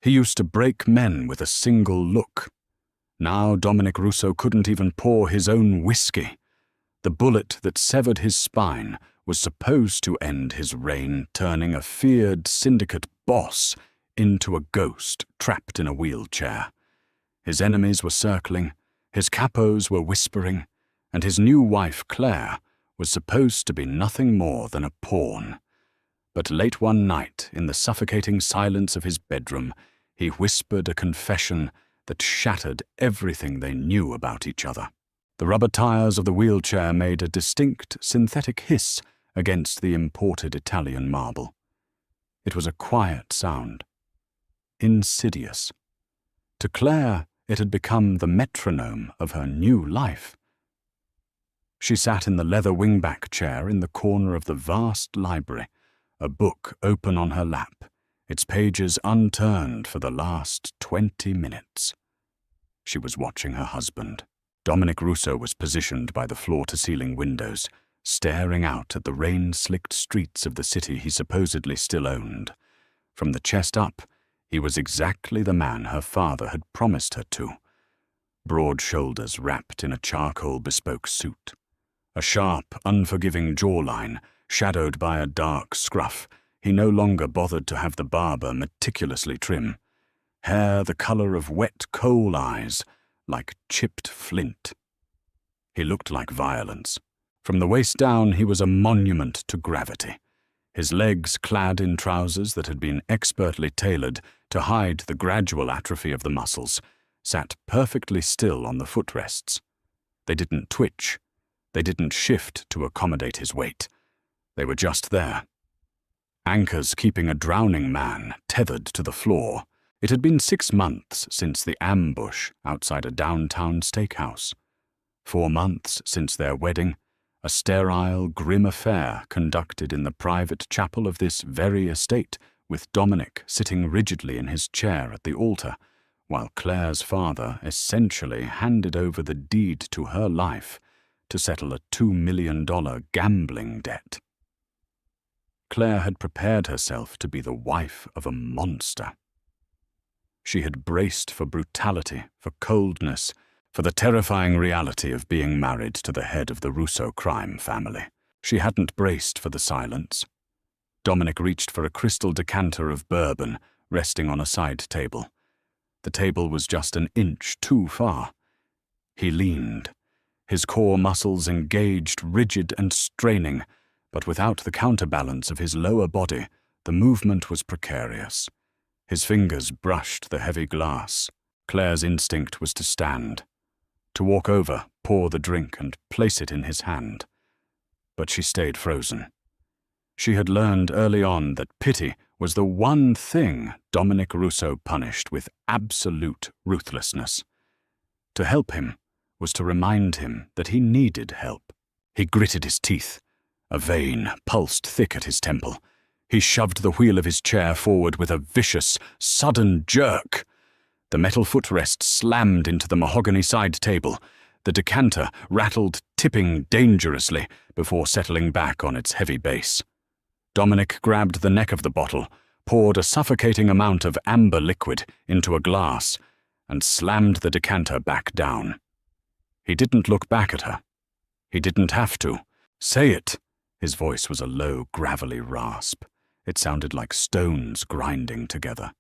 He used to break men with a single look. Now Dominic Russo couldn't even pour his own whiskey. The bullet that severed his spine was supposed to end his reign, turning a feared syndicate boss into a ghost trapped in a wheelchair. His enemies were circling, his capos were whispering, and his new wife, Claire, was supposed to be nothing more than a pawn. But late one night, in the suffocating silence of his bedroom, he whispered a confession that shattered everything they knew about each other. The rubber tires of the wheelchair made a distinct synthetic hiss against the imported Italian marble. It was a quiet sound, insidious. To Claire, it had become the metronome of her new life. She sat in the leather wingback chair in the corner of the vast library, a book open on her lap, its pages unturned for the last 20 minutes. She was watching her husband. Dominic Russo was positioned by the floor-to-ceiling windows, staring out at the rain-slicked streets of the city he supposedly still owned. From the chest up, he was exactly the man her father had promised her to. Broad shoulders wrapped in a charcoal bespoke suit. A sharp, unforgiving jawline, shadowed by a dark scruff, he no longer bothered to have the barber meticulously trim. Hair the color of wet coal eyes, like chipped flint. He looked like violence. From the waist down, he was a monument to gravity. His legs, clad in trousers that had been expertly tailored to hide the gradual atrophy of the muscles, sat perfectly still on the footrests. They didn't twitch. They didn't shift to accommodate his weight. They were just there. Anchors keeping a drowning man tethered to the floor. It had been 6 months since the ambush outside a downtown steakhouse. 4 months since their wedding, a sterile, grim affair conducted in the private chapel of this very estate, with Dominic sitting rigidly in his chair at the altar, while Claire's father essentially handed over the deed to her life to settle a $2 million gambling debt. Claire had prepared herself to be the wife of a monster. She had braced for brutality, for coldness, for the terrifying reality of being married to the head of the Russo crime family. She hadn't braced for the silence. Dominic reached for a crystal decanter of bourbon resting on a side table. The table was just an inch too far. He leaned, his core muscles engaged, rigid and straining, but without the counterbalance of his lower body, the movement was precarious. His fingers brushed the heavy glass. Claire's instinct was to stand, to walk over, pour the drink, and place it in his hand. But she stayed frozen. She had learned early on that pity was the one thing Dominic Russo punished with absolute ruthlessness. To help him was to remind him that he needed help. He gritted his teeth. A vein pulsed thick at his temple. He shoved the wheel of his chair forward with a vicious, sudden jerk. The metal footrest slammed into the mahogany side table. The decanter rattled, tipping dangerously before settling back on its heavy base. Dominic grabbed the neck of the bottle, poured a suffocating amount of amber liquid into a glass, and slammed the decanter back down. He didn't look back at her. He didn't have to. Say it. His voice was a low, gravelly rasp. It sounded like stones grinding together.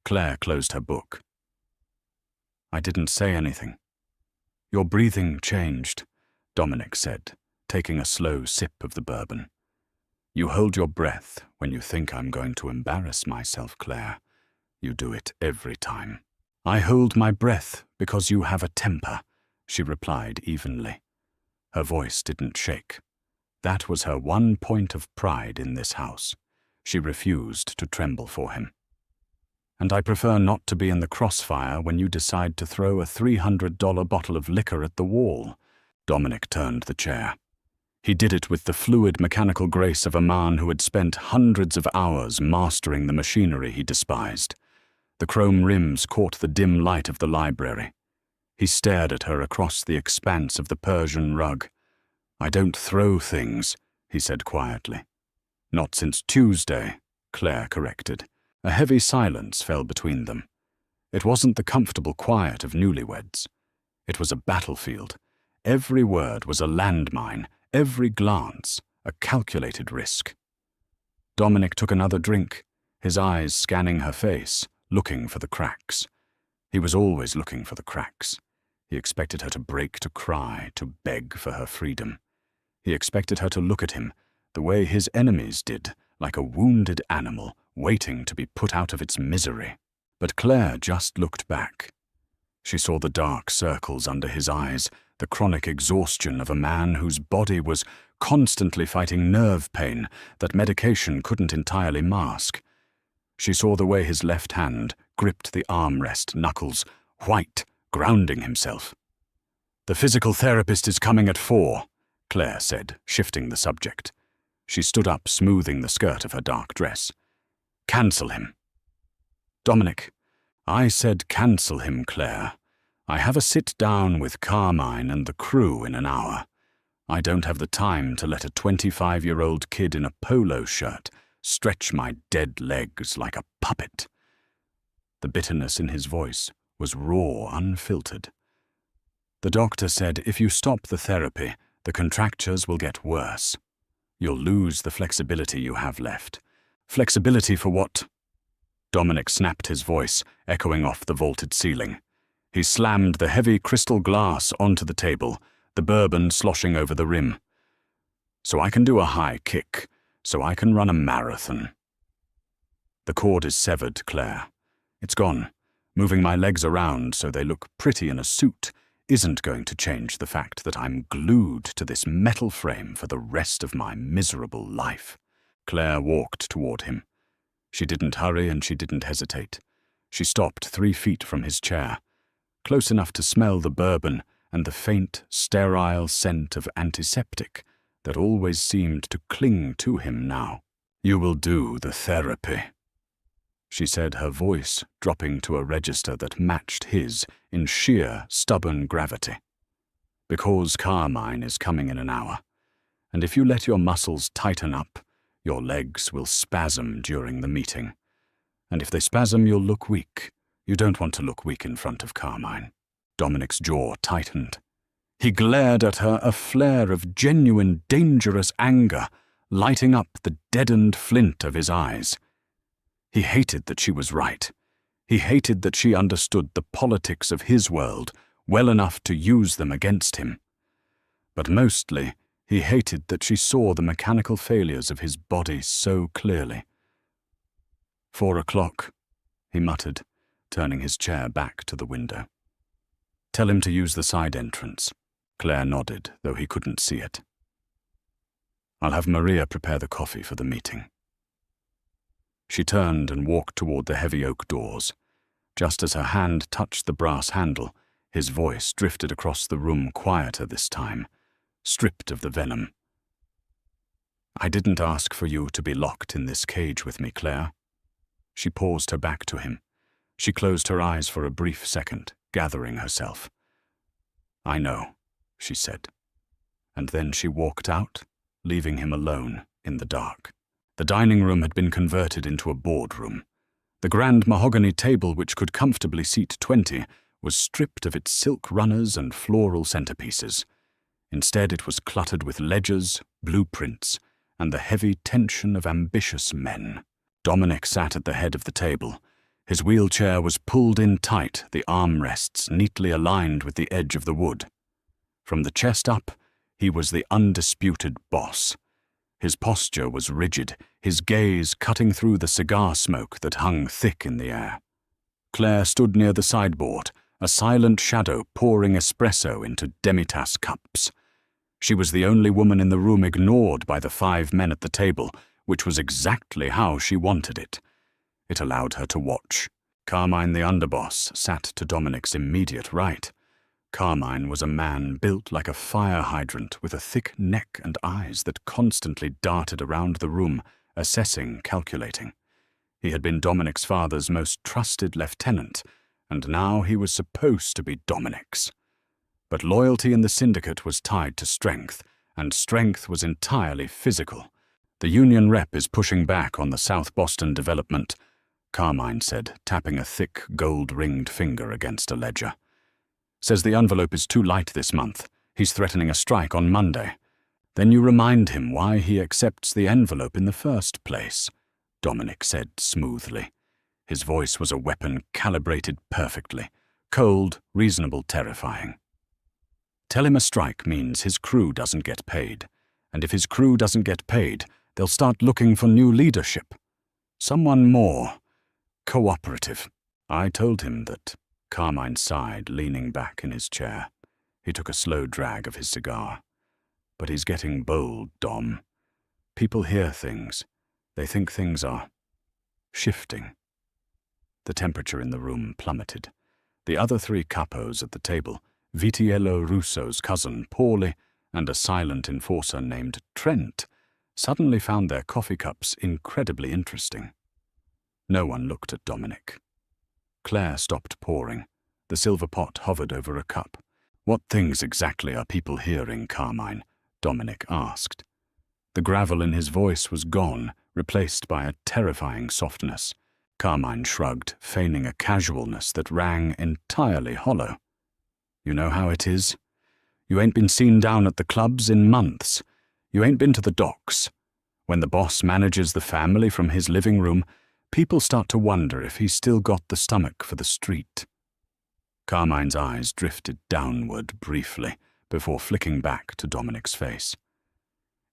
Claire closed her book. I didn't say anything. Your breathing changed, Dominic said, taking a slow sip of the bourbon. You hold your breath when you think I'm going to embarrass myself, Claire. You do it every time. I hold my breath because you have a temper, she replied evenly. Her voice didn't shake. That was her one point of pride in this house. She refused to tremble for him. And I prefer not to be in the crossfire when you decide to throw a $300 bottle of liquor at the wall. Dominic turned the chair. He did it with the fluid mechanical grace of a man who had spent hundreds of hours mastering the machinery he despised. The chrome rims caught the dim light of the library. He stared at her across the expanse of the Persian rug. I don't throw things, he said quietly. Not since Tuesday, Claire corrected. A heavy silence fell between them. It wasn't the comfortable quiet of newlyweds. It was a battlefield. Every word was a landmine, every glance a calculated risk. Dominic took another drink, his eyes scanning her face, looking for the cracks. He was always looking for the cracks. He expected her to break, to cry, to beg for her freedom. He expected her to look at him the way his enemies did, like a wounded animal waiting to be put out of its misery. But Claire just looked back. She saw the dark circles under his eyes, the chronic exhaustion of a man whose body was constantly fighting nerve pain that medication couldn't entirely mask. She saw the way his left hand gripped the armrest knuckles, white, grounding himself. "The physical therapist is coming at 4, Claire said, shifting the subject. She stood up, smoothing the skirt of her dark dress. "Cancel him." "Dominic, I said cancel him, Claire. I have a sit-down with Carmine and the crew in an hour. I don't have the time to let a 25-year-old kid in a polo shirt stretch my dead legs like a puppet." The bitterness in his voice was raw, unfiltered. "The doctor said if you stop the therapy, the contractures will get worse. You'll lose the flexibility you have left." "Flexibility for what?" Dominic snapped his voice, echoing off the vaulted ceiling. He slammed the heavy crystal glass onto the table, the bourbon sloshing over the rim. "So I can do a high kick, so I can run a marathon." "The cord is severed, Claire. It's gone. Moving my legs around so they look pretty in a suit isn't going to change the fact that I'm glued to this metal frame for the rest of my miserable life." Claire walked toward him. She didn't hurry and she didn't hesitate. She stopped 3 feet from his chair, close enough to smell the bourbon and the faint, sterile scent of antiseptic that always seemed to cling to him now. "You will do the therapy," she said, her voice dropping to a register that matched his in sheer, stubborn gravity. "Because Carmine is coming in an hour, and if you let your muscles tighten up, your legs will spasm during the meeting. And if they spasm, you'll look weak. You don't want to look weak in front of Carmine." Dominic's jaw tightened. He glared at her, a flare of genuine, dangerous anger lighting up the deadened flint of his eyes. He hated that she was right. He hated that she understood the politics of his world well enough to use them against him. But mostly, he hated that she saw the mechanical failures of his body so clearly. 4 o'clock, he muttered, turning his chair back to the window. "Tell him to use the side entrance." Claire nodded, though he couldn't see it. "I'll have Maria prepare the coffee for the meeting." She turned and walked toward the heavy oak doors. Just as her hand touched the brass handle, his voice drifted across the room, quieter this time, stripped of the venom. "I didn't ask for you to be locked in this cage with me, Claire." She paused her back to him. She closed her eyes for a brief second, gathering herself. "I know," she said. And then she walked out, leaving him alone in the dark. The dining room had been converted into a boardroom. The grand mahogany table, which could comfortably seat 20, was stripped of its silk runners and floral centerpieces. Instead, it was cluttered with ledgers, blueprints, and the heavy tension of ambitious men. Dominic sat at the head of the table. His wheelchair was pulled in tight, the armrests neatly aligned with the edge of the wood. From the chest up, he was the undisputed boss. His posture was rigid, his gaze cutting through the cigar smoke that hung thick in the air. Claire stood near the sideboard, a silent shadow pouring espresso into demitasse cups. She was the only woman in the room ignored by the 5 men at the table, which was exactly how she wanted it. It allowed her to watch. Carmine the underboss sat to Dominic's immediate right. Carmine was a man built like a fire hydrant with a thick neck and eyes that constantly darted around the room, assessing, calculating. He had been Dominic's father's most trusted lieutenant, and now he was supposed to be Dominic's. But loyalty in the syndicate was tied to strength, and strength was entirely physical. The union rep is pushing back on the South Boston development. Carmine said, tapping a thick, gold-ringed finger against a ledger. Says the envelope is too light this month. He's threatening a strike on Monday. Then you remind him why he accepts the envelope in the first place, Dominic said smoothly. His voice was a weapon calibrated perfectly. Cold, reasonable, terrifying. Tell him a strike means his crew doesn't get paid. And if his crew doesn't get paid, they'll start looking for new leadership. Someone more cooperative. I told him that. Carmine sighed, leaning back in his chair. He took a slow drag of his cigar. But he's getting bold, Dom. People hear things. They think things are shifting. The temperature in the room plummeted. The other three capos at the table, Vitiello Russo's cousin, Paulie, and a silent enforcer named Trent, suddenly found their coffee cups incredibly interesting. No one looked at Dominic. Claire stopped pouring. The silver pot hovered over a cup. What things exactly are people hearing, Carmine? Dominic asked. The gravel in his voice was gone, replaced by a terrifying softness. Carmine shrugged, feigning a casualness that rang entirely hollow. You know how it is? You ain't been seen down at the clubs in months. You ain't been to the docks. When the boss manages the family from his living room, people start to wonder if he's still got the stomach for the street. Carmine's eyes drifted downward briefly before flicking back to Dominic's face.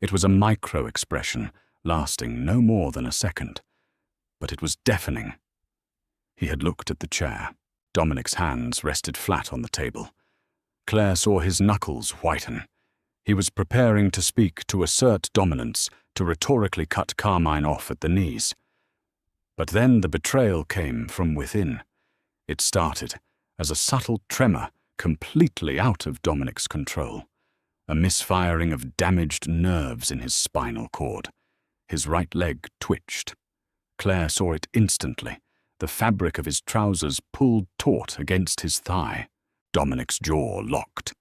It was a micro-expression, lasting no more than a second, but it was deafening. He had looked at the chair. Dominic's hands rested flat on the table. Claire saw his knuckles whiten. He was preparing to speak, to assert dominance, to rhetorically cut Carmine off at the knees. But then the betrayal came from within. It started as a subtle tremor completely out of Dominic's control, a misfiring of damaged nerves in his spinal cord. His right leg twitched. Claire saw it instantly. The fabric of his trousers pulled taut against his thigh. Dominic's jaw locked.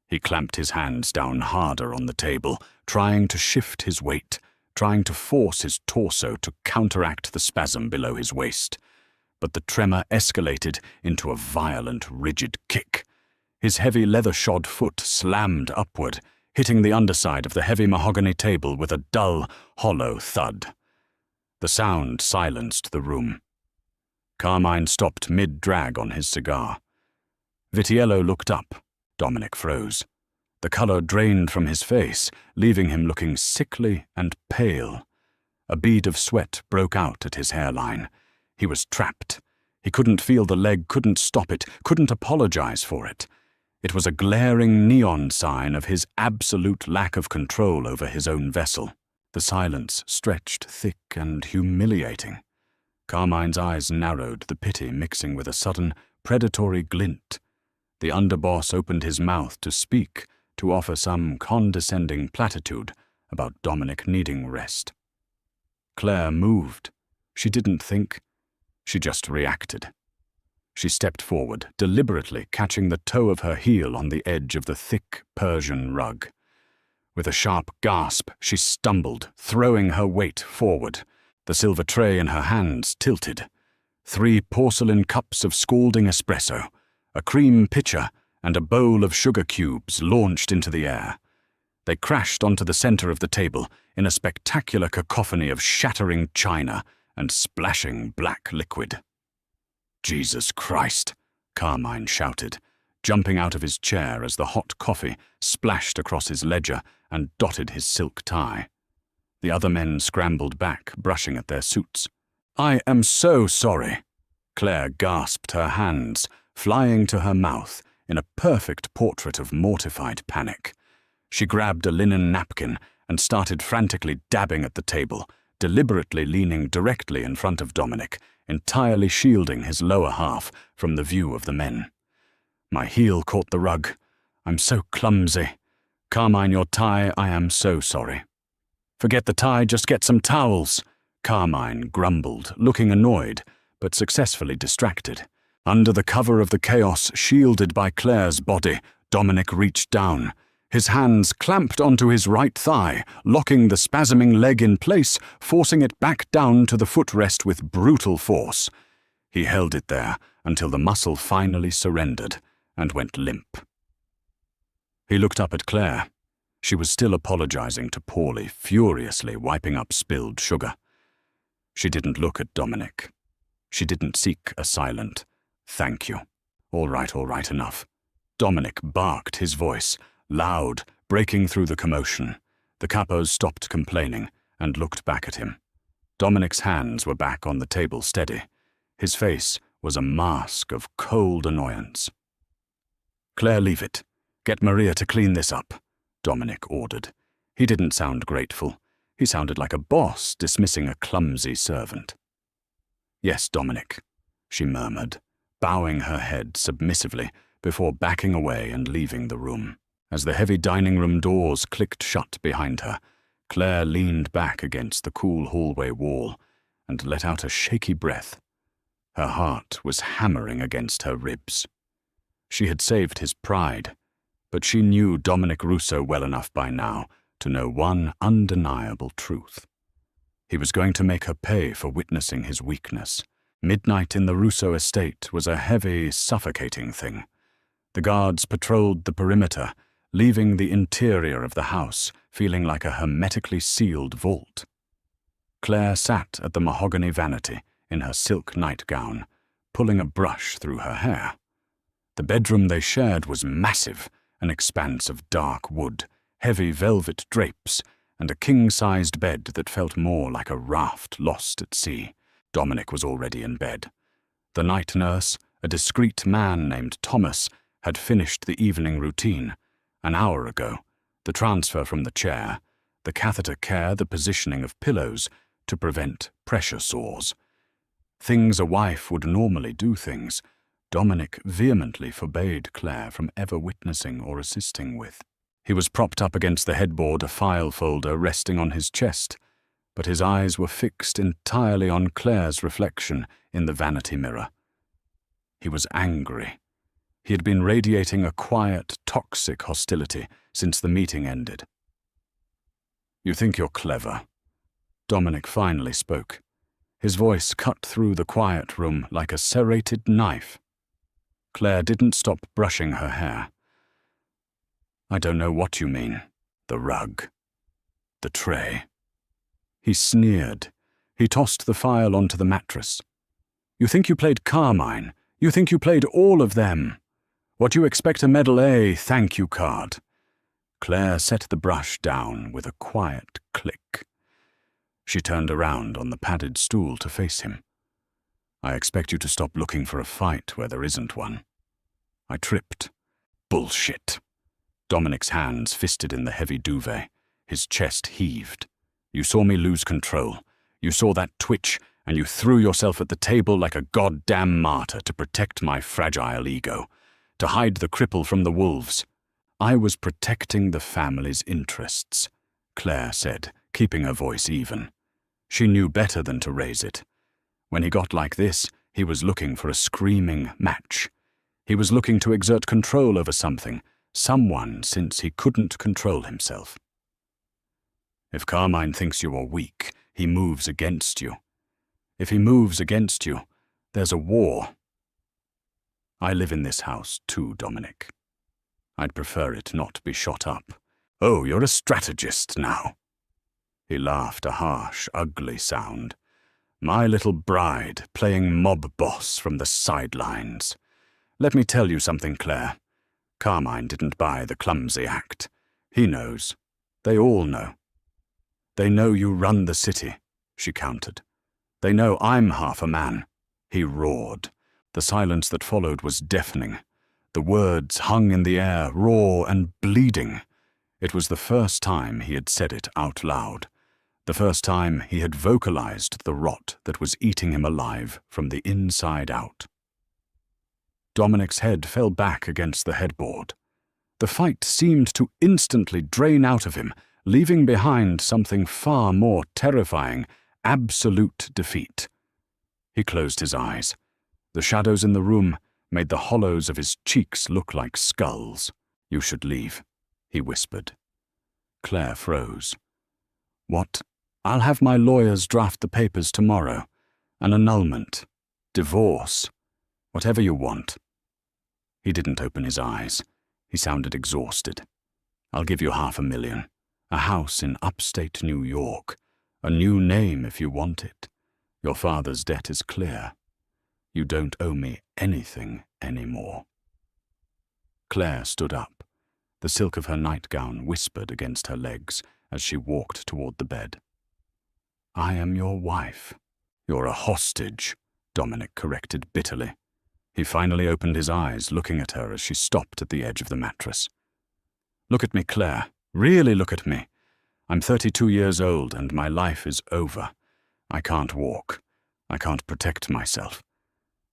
He clamped his hands down harder on the table, trying to shift his weight, trying to force his torso to counteract the spasm below his waist. But the tremor escalated into a violent, rigid kick. His heavy leather-shod foot slammed upward, hitting the underside of the heavy mahogany table with a dull, hollow thud. The sound silenced the room. Carmine stopped mid-drag on his cigar. Vitiello looked up. Dominic froze. The color drained from his face, leaving him looking sickly and pale. A bead of sweat broke out at his hairline. He was trapped. He couldn't feel the leg, couldn't stop it, couldn't apologize for it. It was a glaring neon sign of his absolute lack of control over his own vessel. The silence stretched thick and humiliating. Carmine's eyes narrowed, the pity mixing with a sudden, predatory glint. The underboss opened his mouth to speak, to offer some condescending platitude about Dominic needing rest. Claire moved. She didn't think. She just reacted. She stepped forward, deliberately catching the toe of her heel on the edge of the thick Persian rug. With a sharp gasp, she stumbled, throwing her weight forward. The silver tray in her hands tilted. 3 porcelain cups of scalding espresso, a cream pitcher, and a bowl of sugar cubes launched into the air. They crashed onto the center of the table in a spectacular cacophony of shattering china and splashing black liquid. "Jesus Christ!" Carmine shouted, jumping out of his chair as the hot coffee splashed across his ledger and dotted his silk tie. The other men scrambled back, brushing at their suits. "I am so sorry." Claire gasped, her hands flying to her mouth in a perfect portrait of mortified panic. She grabbed a linen napkin and started frantically dabbing at the table, deliberately leaning directly in front of Dominic, entirely shielding his lower half from the view of the men. "My heel caught the rug. I'm so clumsy. Carmine, your tie, I am so sorry." "Forget the tie, just get some towels," Carmine grumbled, looking annoyed, but successfully distracted. Under the cover of the chaos shielded by Claire's body, Dominic reached down. His hands clamped onto his right thigh, locking the spasming leg in place, forcing it back down to the footrest with brutal force. He held it there until the muscle finally surrendered and went limp. He looked up at Claire. She was still apologizing to Paulie, furiously wiping up spilled sugar. She didn't look at Dominic. She didn't seek a silent, "Thank you. All right, enough." Dominic barked, his voice loud, breaking through the commotion. The capos stopped complaining and looked back at him. Dominic's hands were back on the table steady. His face was a mask of cold annoyance. "Claire, leave it. Get Maria to clean this up," Dominic ordered. He didn't sound grateful. He sounded like a boss dismissing a clumsy servant. "Yes, Dominic," she murmured, bowing her head submissively before backing away and leaving the room. As the heavy dining room doors clicked shut behind her, Claire leaned back against the cool hallway wall and let out a shaky breath. Her heart was hammering against her ribs. She had saved his pride, but she knew Dominic Russo well enough by now to know one undeniable truth. He was going to make her pay for witnessing his weakness. Midnight in the Russo estate was a heavy, suffocating thing. The guards patrolled the perimeter, leaving the interior of the house feeling like a hermetically sealed vault. Claire sat at the mahogany vanity in her silk nightgown, pulling a brush through her hair. The bedroom they shared was massive, an expanse of dark wood, heavy velvet drapes, and a king-sized bed that felt more like a raft lost at sea. Dominic was already in bed. The night nurse, a discreet man named Thomas, had finished the evening routine. An hour ago, the transfer from the chair, the catheter care, the positioning of pillows to prevent pressure sores. Things a wife would normally do things, Dominic vehemently forbade Claire from ever witnessing or assisting with. He was propped up against the headboard, a file folder resting on his chest, but his eyes were fixed entirely on Claire's reflection in the vanity mirror. He was angry. He had been radiating a quiet, toxic hostility since the meeting ended. "You think you're clever." Dominic finally spoke. His voice cut through the quiet room like a serrated knife. Claire didn't stop brushing her hair. "I don't know what you mean. The rug. The tray." He sneered. He tossed the file onto the mattress. "You think you played Carmine. You think you played all of them. What you expect a Medal A thank you card." Claire set the brush down with a quiet click. She turned around on the padded stool to face him. "I expect you to stop looking for a fight where there isn't one." I tripped. "Bullshit." Dominic's hands fisted in the heavy duvet. His chest heaved. "You saw me lose control. You saw that twitch, and you threw yourself at the table like a goddamn martyr to protect my fragile ego, to hide the cripple from the wolves. I was protecting the family's interests," Claire said, keeping her voice even. She knew better than to raise it. When he got like this, he was looking for a screaming match. He was looking to exert control over something, someone, since he couldn't control himself. If Carmine thinks you are weak, he moves against you. If he moves against you, there's a war. I live in this house too, Dominic. I'd prefer it not be shot up. Oh, you're a strategist now. He laughed, a harsh, ugly sound. My little bride playing mob boss from the sidelines. Let me tell you something, Claire. Carmine didn't buy the clumsy act. He knows. They all know. They know you run the city, she countered. They know I'm half a man. He roared. The silence that followed was deafening. The words hung in the air, raw and bleeding. It was the first time he had said it out loud. The first time he had vocalized the rot that was eating him alive from the inside out. Dominic's head fell back against the headboard. The fight seemed to instantly drain out of him, leaving behind something far more terrifying, absolute defeat. He closed his eyes. The shadows in the room made the hollows of his cheeks look like skulls. You should leave, he whispered. Claire froze. What? I'll have my lawyers draft the papers tomorrow. An annulment. Divorce. Whatever you want. He didn't open his eyes. He sounded exhausted. I'll give you $500,000. A house in upstate New York. A new name if you want it. Your father's debt is clear. You don't owe me anything anymore. Claire stood up. The silk of her nightgown whispered against her legs as she walked toward the bed. I am your wife. You're a hostage, Dominic corrected bitterly. He finally opened his eyes, looking at her as she stopped at the edge of the mattress. Look at me, Claire. Really look at me. I'm 32 years old and my life is over. I can't walk. I can't protect myself.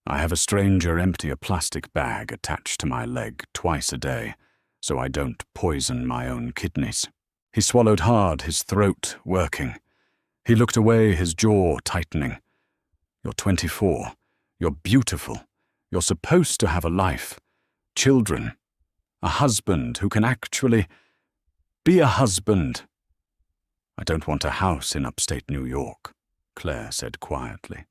I have a stranger empty a plastic bag attached to my leg twice a day, so I don't poison my own kidneys. He swallowed hard, his throat working. He looked away, his jaw tightening. You're 24. You're beautiful. You're supposed to have a life. Children. A husband who can actually be a husband. I don't want a house in upstate New York, Claire said quietly.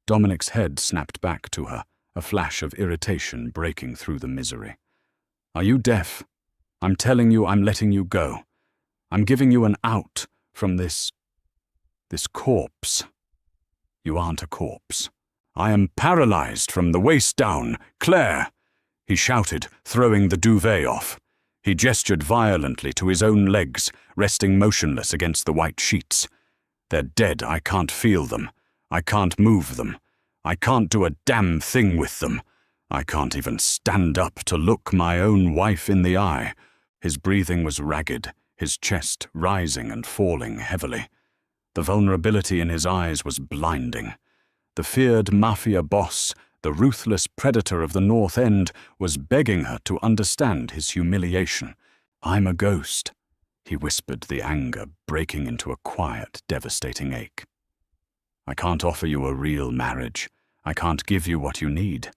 Dominic's head snapped back to her, a flash of irritation breaking through the misery. Are you deaf? I'm telling you I'm letting you go. I'm giving you an out from this corpse. You aren't a corpse. I am paralyzed from the waist down. Claire! He shouted, throwing the duvet off. He gestured violently to his own legs, resting motionless against the white sheets. They're dead. I can't feel them. I can't move them. I can't do a damn thing with them. I can't even stand up to look my own wife in the eye. His breathing was ragged, his chest rising and falling heavily. The vulnerability in his eyes was blinding. The feared Mafia boss, the ruthless predator of the North End, was begging her to understand his humiliation. I'm a ghost, he whispered, the anger breaking into a quiet, devastating ache. I can't offer you a real marriage. I can't give you what you need.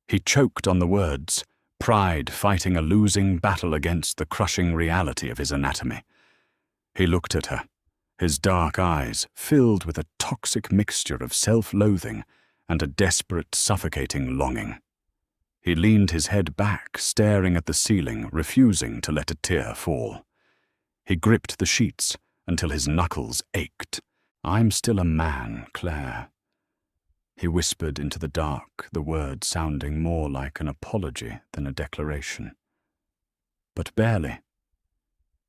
He choked on the words, pride fighting a losing battle against the crushing reality of his anatomy. He looked at her, his dark eyes filled with a toxic mixture of self-loathing and a desperate, suffocating longing. He leaned his head back, staring at the ceiling, refusing to let a tear fall. He gripped the sheets until his knuckles ached. I'm still a man, Claire. He whispered into the dark, the words sounding more like an apology than a declaration. But barely.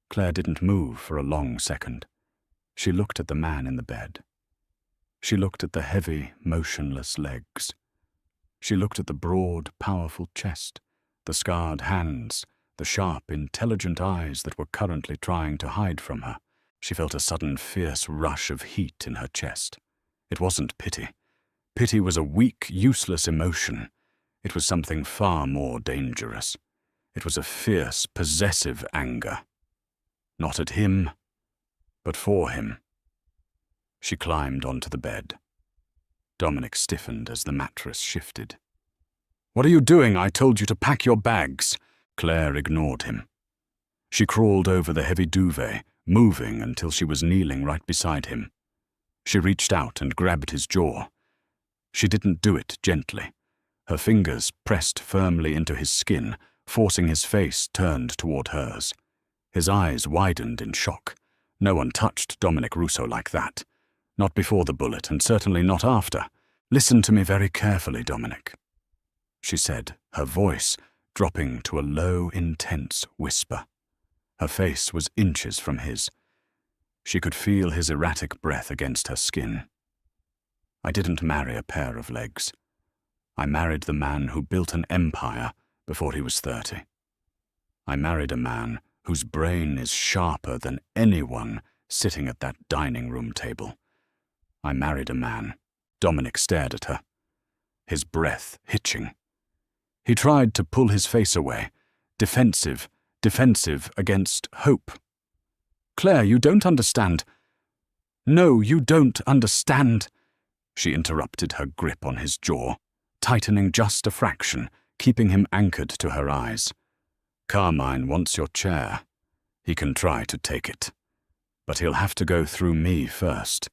Claire didn't move for a long second. She looked at the man in the bed. She looked at the heavy, motionless legs. She looked at the broad, powerful chest, the scarred hands, the sharp, intelligent eyes that were currently trying to hide from her. She felt a sudden, fierce rush of heat in her chest. It wasn't pity. Pity was a weak, useless emotion. It was something far more dangerous. It was a fierce, possessive anger. Not at him, but for him. She climbed onto the bed. Dominic stiffened as the mattress shifted. What are you doing? I told you to pack your bags. Claire ignored him. She crawled over the heavy duvet, moving until she was kneeling right beside him. She reached out and grabbed his jaw. She didn't do it gently. Her fingers pressed firmly into his skin, forcing his face turned toward hers. His eyes widened in shock. No one touched Dominic Russo like that. Not before the bullet, and certainly not after. Listen to me very carefully, Dominic, she said, her voice dropping to a low, intense whisper. Her face was inches from his. She could feel his erratic breath against her skin. I didn't marry a pair of legs. I married the man who built an empire before he was 30. I married a man whose brain is sharper than anyone sitting at that dining room table. I married a man. Dominic stared at her, his breath hitching. He tried to pull his face away, defensive against hope. Claire, you don't understand. No, you don't understand. She interrupted, her grip on his jaw, tightening just a fraction, keeping him anchored to her eyes. Carmine wants your chair. He can try to take it. But he'll have to go through me first.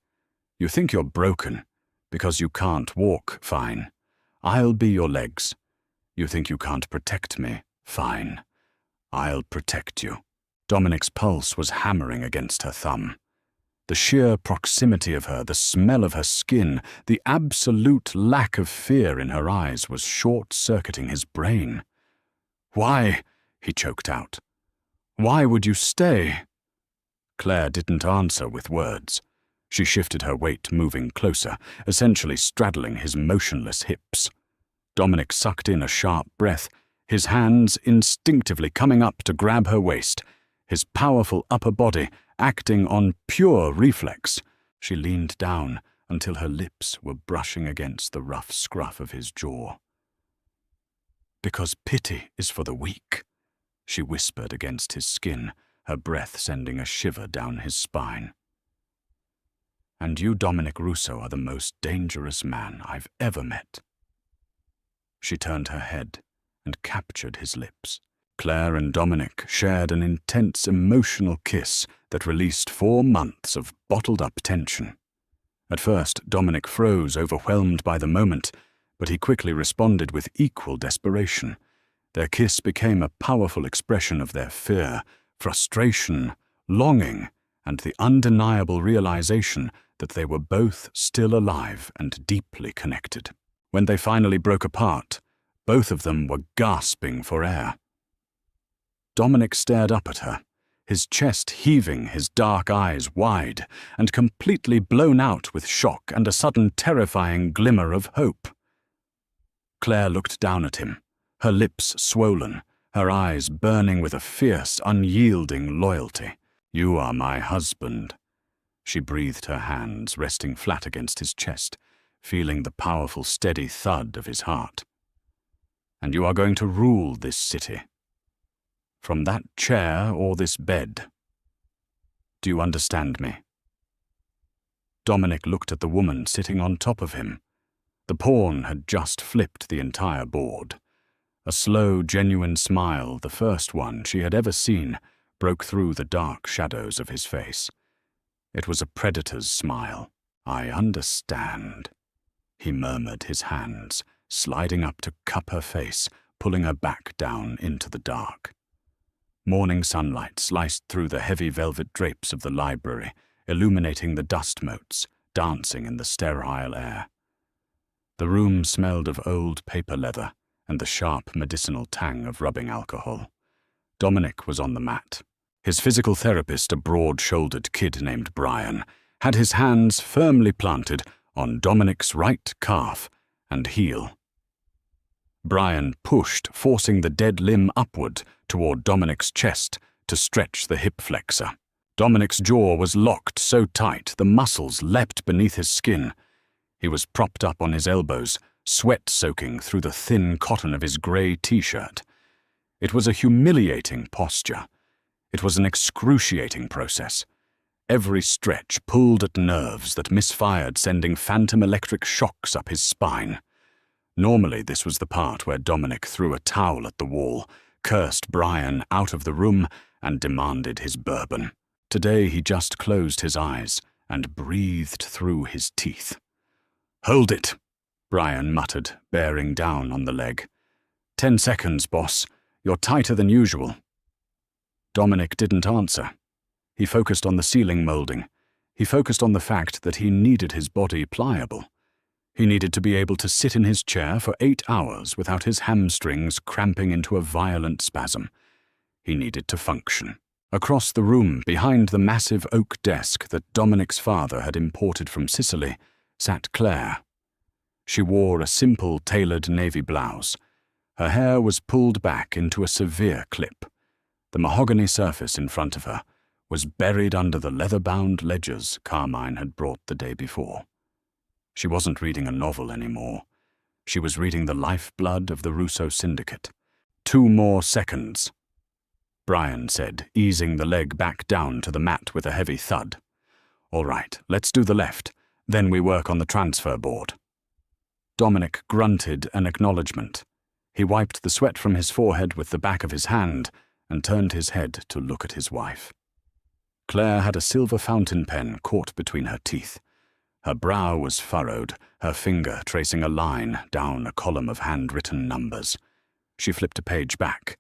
You think you're broken because you can't walk, fine. I'll be your legs. You think you can't protect me, fine. I'll protect you. Dominic's pulse was hammering against her thumb. The sheer proximity of her, the smell of her skin, the absolute lack of fear in her eyes was short-circuiting his brain. "Why?" he choked out. "Why would you stay?" Claire didn't answer with words. She shifted her weight, moving closer, essentially straddling his motionless hips. Dominic sucked in a sharp breath, his hands instinctively coming up to grab her waist, his powerful upper body acting on pure reflex. She leaned down until her lips were brushing against the rough scruff of his jaw. "Because pity is for the weak," she whispered against his skin, her breath sending a shiver down his spine. "And you, Dominic Russo, are the most dangerous man I've ever met." She turned her head and captured his lips. Claire and Dominic shared an intense emotional kiss that released 4 months of bottled-up tension. At first, Dominic froze, overwhelmed by the moment, but he quickly responded with equal desperation. Their kiss became a powerful expression of their fear, frustration, longing, and the undeniable realization that they were both still alive and deeply connected. When they finally broke apart, both of them were gasping for air. Dominic stared up at her, his chest heaving, his dark eyes wide, and completely blown out with shock and a sudden terrifying glimmer of hope. Claire looked down at him, her lips swollen, her eyes burning with a fierce, unyielding loyalty. "You are my husband." She breathed, her hands resting flat against his chest, feeling the powerful, steady thud of his heart. "And you are going to rule this city. From that chair or this bed. Do you understand me?" Dominic looked at the woman sitting on top of him. The pawn had just flipped the entire board. A slow, genuine smile, the first one she had ever seen, broke through the dark shadows of his face. It was a predator's smile. "I understand," he murmured, his hands sliding up to cup her face, pulling her back down into the dark. Morning sunlight sliced through the heavy velvet drapes of the library, illuminating the dust motes, dancing in the sterile air. The room smelled of old paper leather and the sharp medicinal tang of rubbing alcohol. Dominic was on the mat. His physical therapist, a broad-shouldered kid named Brian, had his hands firmly planted on Dominic's right calf and heel. Brian pushed, forcing the dead limb upward toward Dominic's chest to stretch the hip flexor. Dominic's jaw was locked so tight the muscles leapt beneath his skin. He was propped up on his elbows, sweat soaking through the thin cotton of his grey t-shirt. It was a humiliating posture. It was an excruciating process. Every stretch pulled at nerves that misfired, sending phantom electric shocks up his spine. Normally, this was the part where Dominic threw a towel at the wall, cursed Brian out of the room, and demanded his bourbon. Today, he just closed his eyes and breathed through his teeth. "Hold it," Brian muttered, bearing down on the leg. 10 seconds, boss. You're tighter than usual." Dominic didn't answer. He focused on the ceiling molding. He focused on the fact that he needed his body pliable. He needed to be able to sit in his chair for 8 hours without his hamstrings cramping into a violent spasm. He needed to function. Across the room, behind the massive oak desk that Dominic's father had imported from Sicily, sat Claire. She wore a simple tailored navy blouse. Her hair was pulled back into a severe clip. The mahogany surface in front of her was buried under the leather-bound ledgers Carmine had brought the day before. She wasn't reading a novel anymore. She was reading the lifeblood of the Russo Syndicate. 2 more seconds, Brian said, easing the leg back down to the mat with a heavy thud. "All right, let's do the left. Then we work on the transfer board." Dominic grunted an acknowledgement. He wiped the sweat from his forehead with the back of his hand and turned his head to look at his wife. Claire had a silver fountain pen caught between her teeth. Her brow was furrowed, her finger tracing a line down a column of handwritten numbers. She flipped a page back,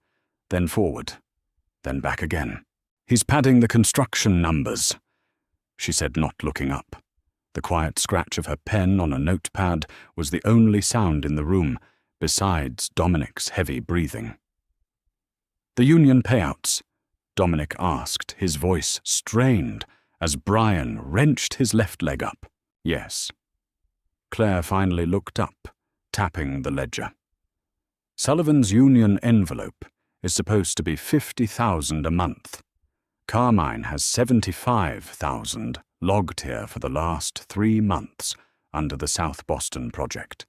then forward, then back again. "He's padding the construction numbers," she said, not looking up. The quiet scratch of her pen on a notepad was the only sound in the room, besides Dominic's heavy breathing. "The union payouts?" Dominic asked, his voice strained as Brian wrenched his left leg up. "Yes." Claire finally looked up, tapping the ledger. "Sullivan's union envelope is supposed to be $50,000 a month. Carmine has $75,000 logged here for the last 3 months under the South Boston project.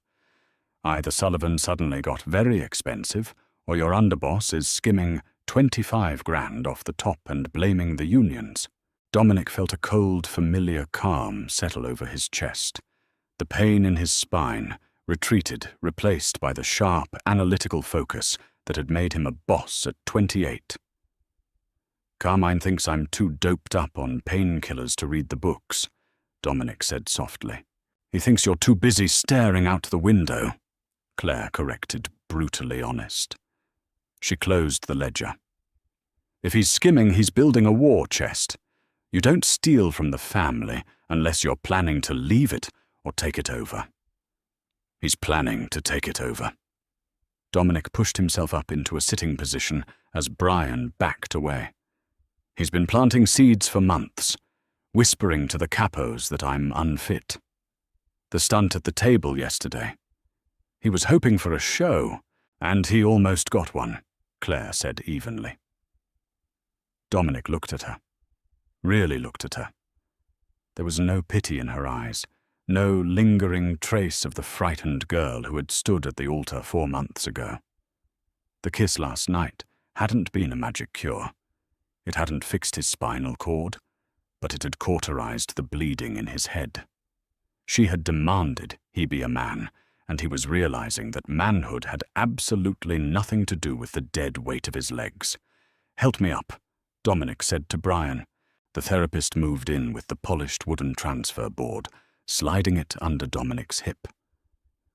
Either Sullivan suddenly got very expensive, or your underboss is skimming $25,000 off the top and blaming the unions." Dominic felt a cold, familiar calm settle over his chest. The pain in his spine retreated, replaced by the sharp, analytical focus that had made him a boss at 28. "Carmine thinks I'm too doped up on painkillers to read the books," Dominic said softly. "He thinks you're too busy staring out the window," Claire corrected, brutally honest. She closed the ledger. "If he's skimming, he's building a war chest. You don't steal from the family unless you're planning to leave it or take it over." "He's planning to take it over." Dominic pushed himself up into a sitting position as Brian backed away. "He's been planting seeds for months, whispering to the capos that I'm unfit. The stunt at the table yesterday. He was hoping for a show, and he almost got one," Claire said evenly. Dominic looked at her. Really looked at her. There was no pity in her eyes, no lingering trace of the frightened girl who had stood at the altar 4 months ago. The kiss last night hadn't been a magic cure. It hadn't fixed his spinal cord, but it had cauterized the bleeding in his head. She had demanded he be a man, and he was realizing that manhood had absolutely nothing to do with the dead weight of his legs. "Help me up," Dominic said to Brian. The therapist moved in with the polished wooden transfer board, sliding it under Dominic's hip.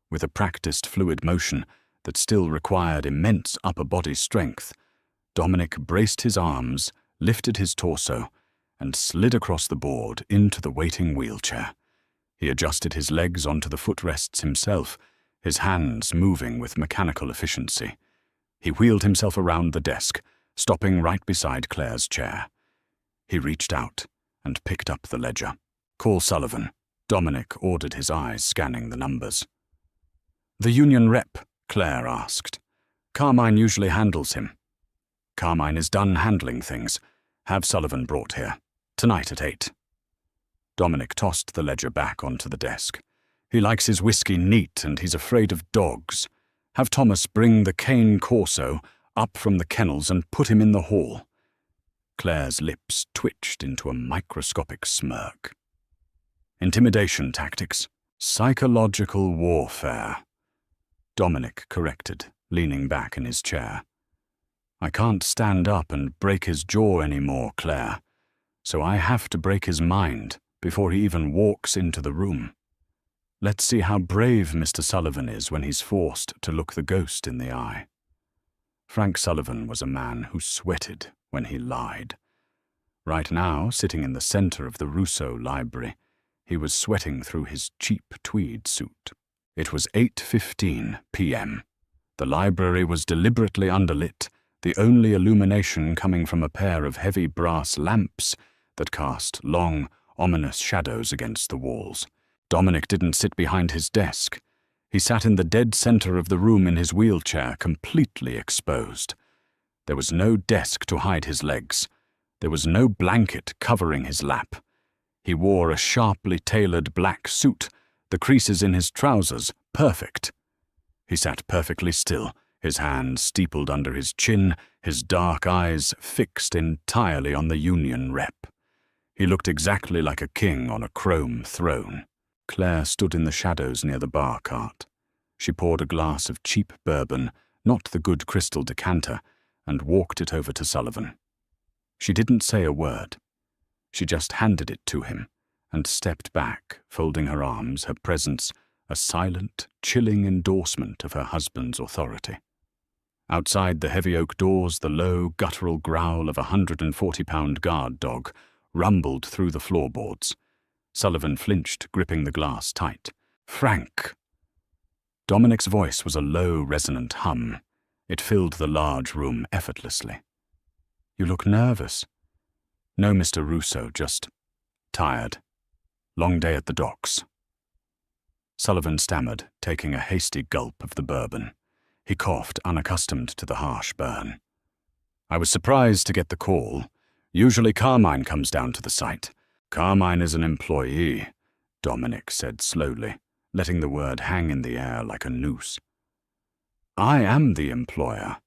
With a practiced fluid motion that still required immense upper body strength, Dominic braced his arms, lifted his torso, and slid across the board into the waiting wheelchair. He adjusted his legs onto the footrests himself, his hands moving with mechanical efficiency. He wheeled himself around the desk, stopping right beside Claire's chair. He reached out and picked up the ledger. "Call Sullivan," Dominic ordered, his eyes scanning the numbers. "The union rep?" Claire asked. "Carmine usually handles him." "Carmine is done handling things. Have Sullivan brought here. Tonight at 8. Dominic tossed the ledger back onto the desk. "He likes his whiskey neat and he's afraid of dogs. Have Thomas bring the cane Corso up from the kennels and put him in the hall." Claire's lips twitched into a microscopic smirk. "Intimidation tactics. Psychological warfare," Dominic corrected, leaning back in his chair. "I can't stand up and break his jaw anymore, Claire, so I have to break his mind before he even walks into the room. Let's see how brave Mr. Sullivan is when he's forced to look the ghost in the eye." Frank Sullivan was a man who sweated when he lied. Right now, sitting in the center of the Rousseau Library, he was sweating through his cheap tweed suit. It was 8:15 p.m. The library was deliberately underlit, the only illumination coming from a pair of heavy brass lamps that cast long, ominous shadows against the walls. Dominic didn't sit behind his desk. He sat in the dead center of the room in his wheelchair, completely exposed. There was no desk to hide his legs. There was no blanket covering his lap. He wore a sharply tailored black suit, the creases in his trousers perfect. He sat perfectly still, his hands steepled under his chin, his dark eyes fixed entirely on the union rep. He looked exactly like a king on a chrome throne. Claire stood in the shadows near the bar cart. She poured a glass of cheap bourbon not the good crystal decanter, and walked it over to Sullivan. She didn't say a word. She just handed it to him and stepped back, folding her arms, her presence a silent, chilling endorsement of her husband's authority. Outside the heavy oak doors, the low, guttural growl of a 140-pound guard dog rumbled through the floorboards. Sullivan flinched, gripping the glass tight. "Frank!" Dominic's voice was a low, resonant hum. It filled the large room effortlessly. "You look nervous." "No, Mr. Russo, just tired. Long day at the docks." Sullivan stammered, taking a hasty gulp of the bourbon. He coughed, unaccustomed to the harsh burn. "I was surprised to get the call. Usually Carmine comes down to the site." "Carmine is an employee," Dominic said slowly, letting the word hang in the air like a noose. "I am the employer,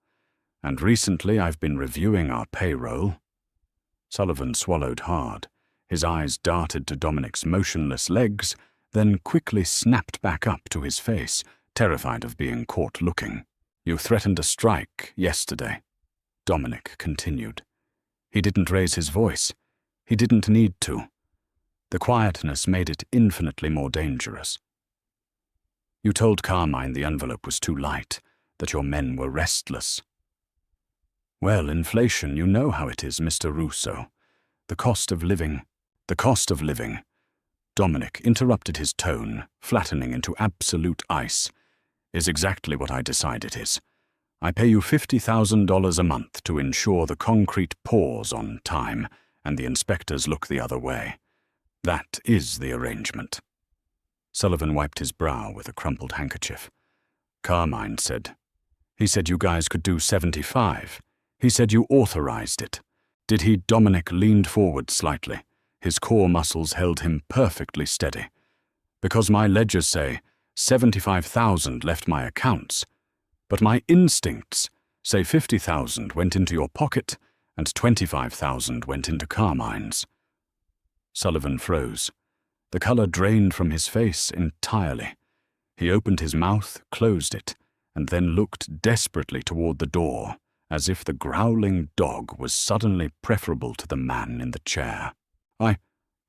and recently I've been reviewing our payroll." Sullivan swallowed hard. His eyes darted to Dominic's motionless legs, then quickly snapped back up to his face, terrified of being caught looking. "You threatened a strike yesterday," Dominic continued. He didn't raise his voice. He didn't need to. The quietness made it infinitely more dangerous. "You told Carmine the envelope was too light, that your men were restless." "Well, inflation, you know how it is, Mr. Russo. The cost of living." Dominic interrupted his tone, flattening into absolute ice. "Is exactly what I decide it is. I pay you $50,000 a month to ensure the concrete pours on time and the inspectors look the other way. That is the arrangement." Sullivan wiped his brow with a crumpled handkerchief. "Carmine said. He said you guys could do 75. He said you authorized it. Did he?" Dominic leaned forward slightly. His core muscles held him perfectly steady. "Because my ledgers say 75,000 left my accounts, but my instincts say 50,000 went into your pocket and 25,000 went into Carmine's." Sullivan froze. The color drained from his face entirely. He opened his mouth, closed it, and then looked desperately toward the door, as if the growling dog was suddenly preferable to the man in the chair.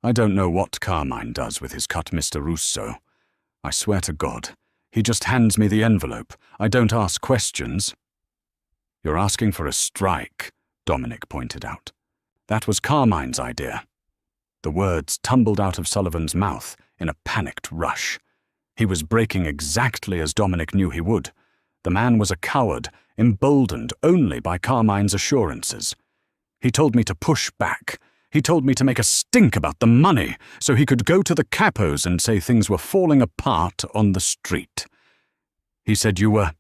I don't know what Carmine does with his cut, Mr. Russo. I swear to God, he just hands me the envelope. I don't ask questions." "You're asking for a strike," Dominic pointed out. "That was Carmine's idea." The words tumbled out of Sullivan's mouth in a panicked rush. He was breaking exactly as Dominic knew he would. The man was a coward, emboldened only by Carmine's assurances. "He told me to push back. He told me to make a stink about the money so he could go to the capos and say things were falling apart on the street. He said you were—"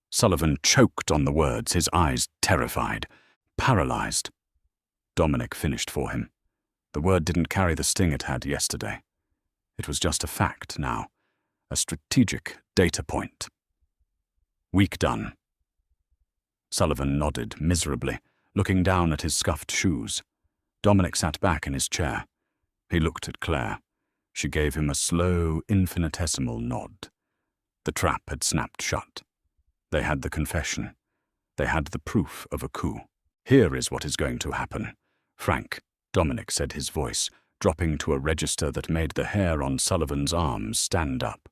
Sullivan choked on the words, his eyes terrified. "Paralyzed." Dominic finished for him. The word didn't carry the sting it had yesterday. It was just a fact now, a strategic data point. "Week done." Sullivan nodded miserably, looking down at his scuffed shoes. Dominic sat back in his chair. He looked at Claire. She gave him a slow, infinitesimal nod. The trap had snapped shut. They had the confession. They had the proof of a coup. "Here is what is going to happen. Frank," Dominic said, his voice dropping to a register that made the hair on Sullivan's arms stand up.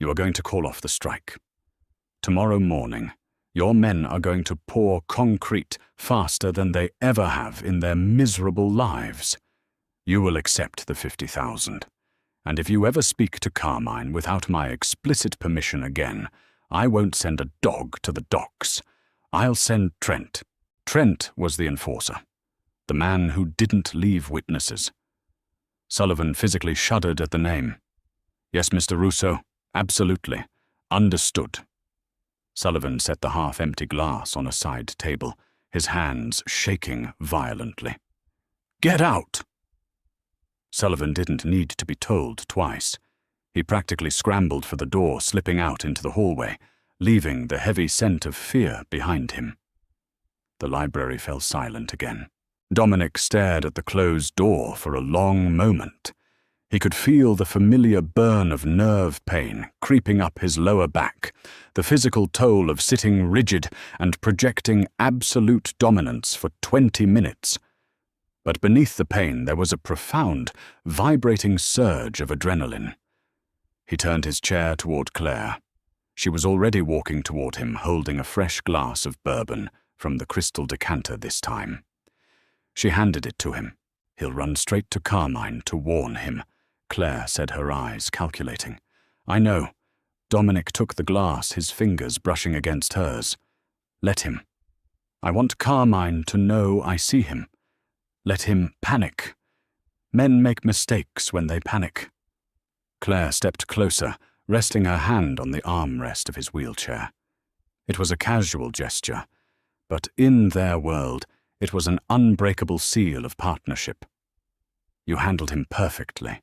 "You are going to call off the strike. Tomorrow morning, your men are going to pour concrete faster than they ever have in their miserable lives. You will accept the 50,000. And if you ever speak to Carmine without my explicit permission again, I won't send a dog to the docks. I'll send Trent." Trent was the enforcer, the man who didn't leave witnesses. Sullivan physically shuddered at the name. "Yes, Mr. Russo, absolutely. Understood." Sullivan set the half-empty glass on a side table, his hands shaking violently. "Get out!" Sullivan didn't need to be told twice. He practically scrambled for the door, slipping out into the hallway, leaving the heavy scent of fear behind him. The library fell silent again. Dominic stared at the closed door for a long moment. He could feel the familiar burn of nerve pain creeping up his lower back, the physical toll of sitting rigid and projecting absolute dominance for 20 minutes. But beneath the pain there was a profound, vibrating surge of adrenaline. He turned his chair toward Claire. She was already walking toward him, holding a fresh glass of bourbon, from the crystal decanter this time. She handed it to him. He'll run straight to Carmine to warn him, Claire said, her eyes calculating. I know. Dominic took the glass, his fingers brushing against hers. Let him. I want Carmine to know I see him. Let him panic. Men make mistakes when they panic. Claire stepped closer, resting her hand on the armrest of his wheelchair. It was a casual gesture, but in their world, it was an unbreakable seal of partnership. You handled him perfectly,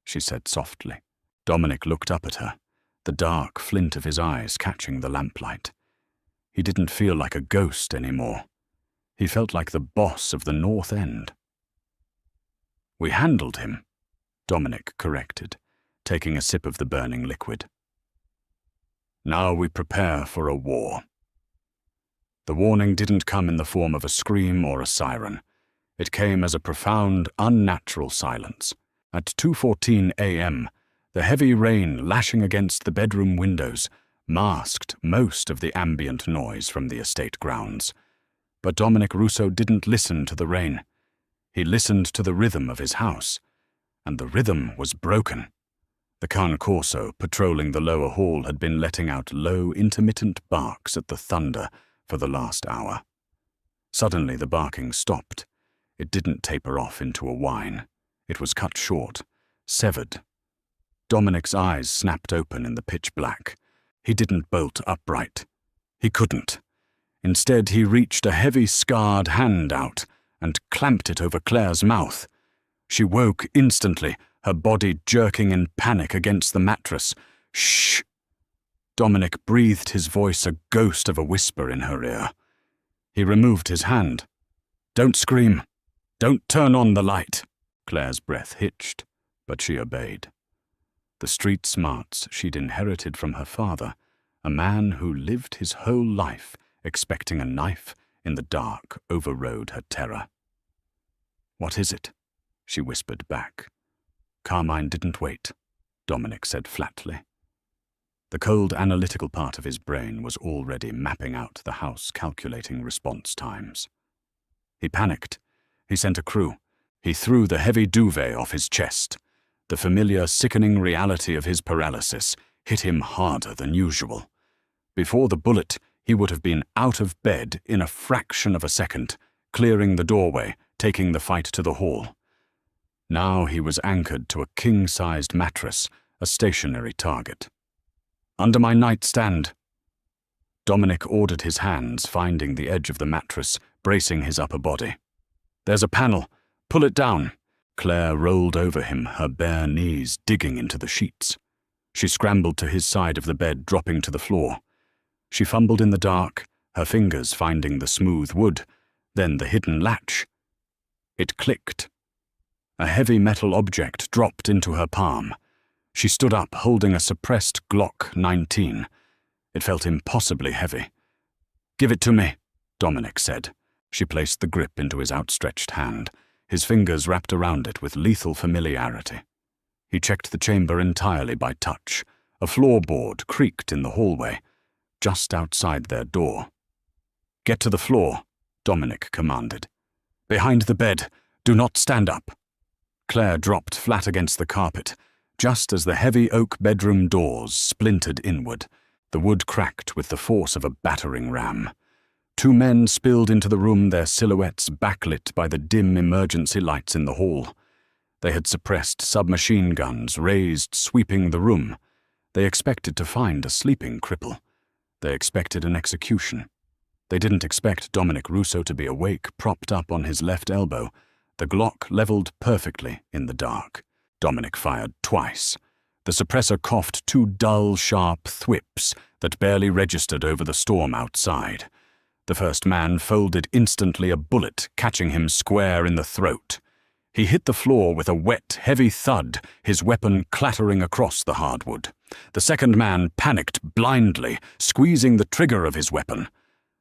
she said softly. Dominic looked up at her, the dark flint of his eyes catching the lamplight. He didn't feel like a ghost anymore. He felt like the boss of the North End. We handled him, Dominic corrected, taking a sip of the burning liquid. Now we prepare for a war. The warning didn't come in the form of a scream or a siren. It came as a profound, unnatural silence. At 2:14 a.m., the heavy rain lashing against the bedroom windows masked most of the ambient noise from the estate grounds. But Dominic Russo didn't listen to the rain. He listened to the rhythm of his house, and the rhythm was broken. The Cane Corso patrolling the lower hall had been letting out low, intermittent barks at the thunder for the last hour. Suddenly the barking stopped. It didn't taper off into a whine. It was cut short, severed. Dominic's eyes snapped open in the pitch black. He didn't bolt upright. He couldn't. Instead, he reached a heavy, scarred hand out and clamped it over Claire's mouth. She woke instantly, her body jerking in panic against the mattress. Shh! Dominic breathed his voice a ghost of a whisper in her ear. He removed his hand. Don't scream. Don't turn on the light. Claire's breath hitched, but she obeyed. The street smarts she'd inherited from her father, a man who lived his whole life expecting a knife in the dark, overrode her terror. What is it? She whispered back. Carmine didn't wait, Dominic said flatly. The cold, analytical part of his brain was already mapping out the house, calculating response times. He panicked. He sent a crew. He threw the heavy duvet off his chest. The familiar, sickening reality of his paralysis hit him harder than usual. Before the bullet, he would have been out of bed in a fraction of a second, clearing the doorway, taking the fight to the hall. Now he was anchored to a king-sized mattress, a stationary target. Under my nightstand. Dominic ordered his hands, finding the edge of the mattress, bracing his upper body. There's a panel. Pull it down. Claire rolled over him, her bare knees digging into the sheets. She scrambled to his side of the bed, dropping to the floor. She fumbled in the dark, her fingers finding the smooth wood, then the hidden latch. It clicked. A heavy metal object dropped into her palm. She stood up, holding a suppressed Glock 19. It felt impossibly heavy. Give it to me, Dominic said. She placed the grip into his outstretched hand, his fingers wrapped around it with lethal familiarity. He checked the chamber entirely by touch. A floorboard creaked in the hallway, just outside their door. Get to the floor, Dominic commanded. Behind the bed. Do not stand up. Claire dropped flat against the carpet, just as the heavy oak bedroom doors splintered inward. The wood cracked with the force of a battering ram. Two men spilled into the room, their silhouettes backlit by the dim emergency lights in the hall. They had suppressed submachine guns, raised, sweeping the room. They expected to find a sleeping cripple. They expected an execution. They didn't expect Dominic Russo to be awake, propped up on his left elbow, the Glock leveled perfectly in the dark. Dominic fired twice. The suppressor coughed two dull, sharp thwips that barely registered over the storm outside. The first man folded instantly, a bullet catching him square in the throat. He hit the floor with a wet, heavy thud, his weapon clattering across the hardwood. The second man panicked blindly, squeezing the trigger of his weapon.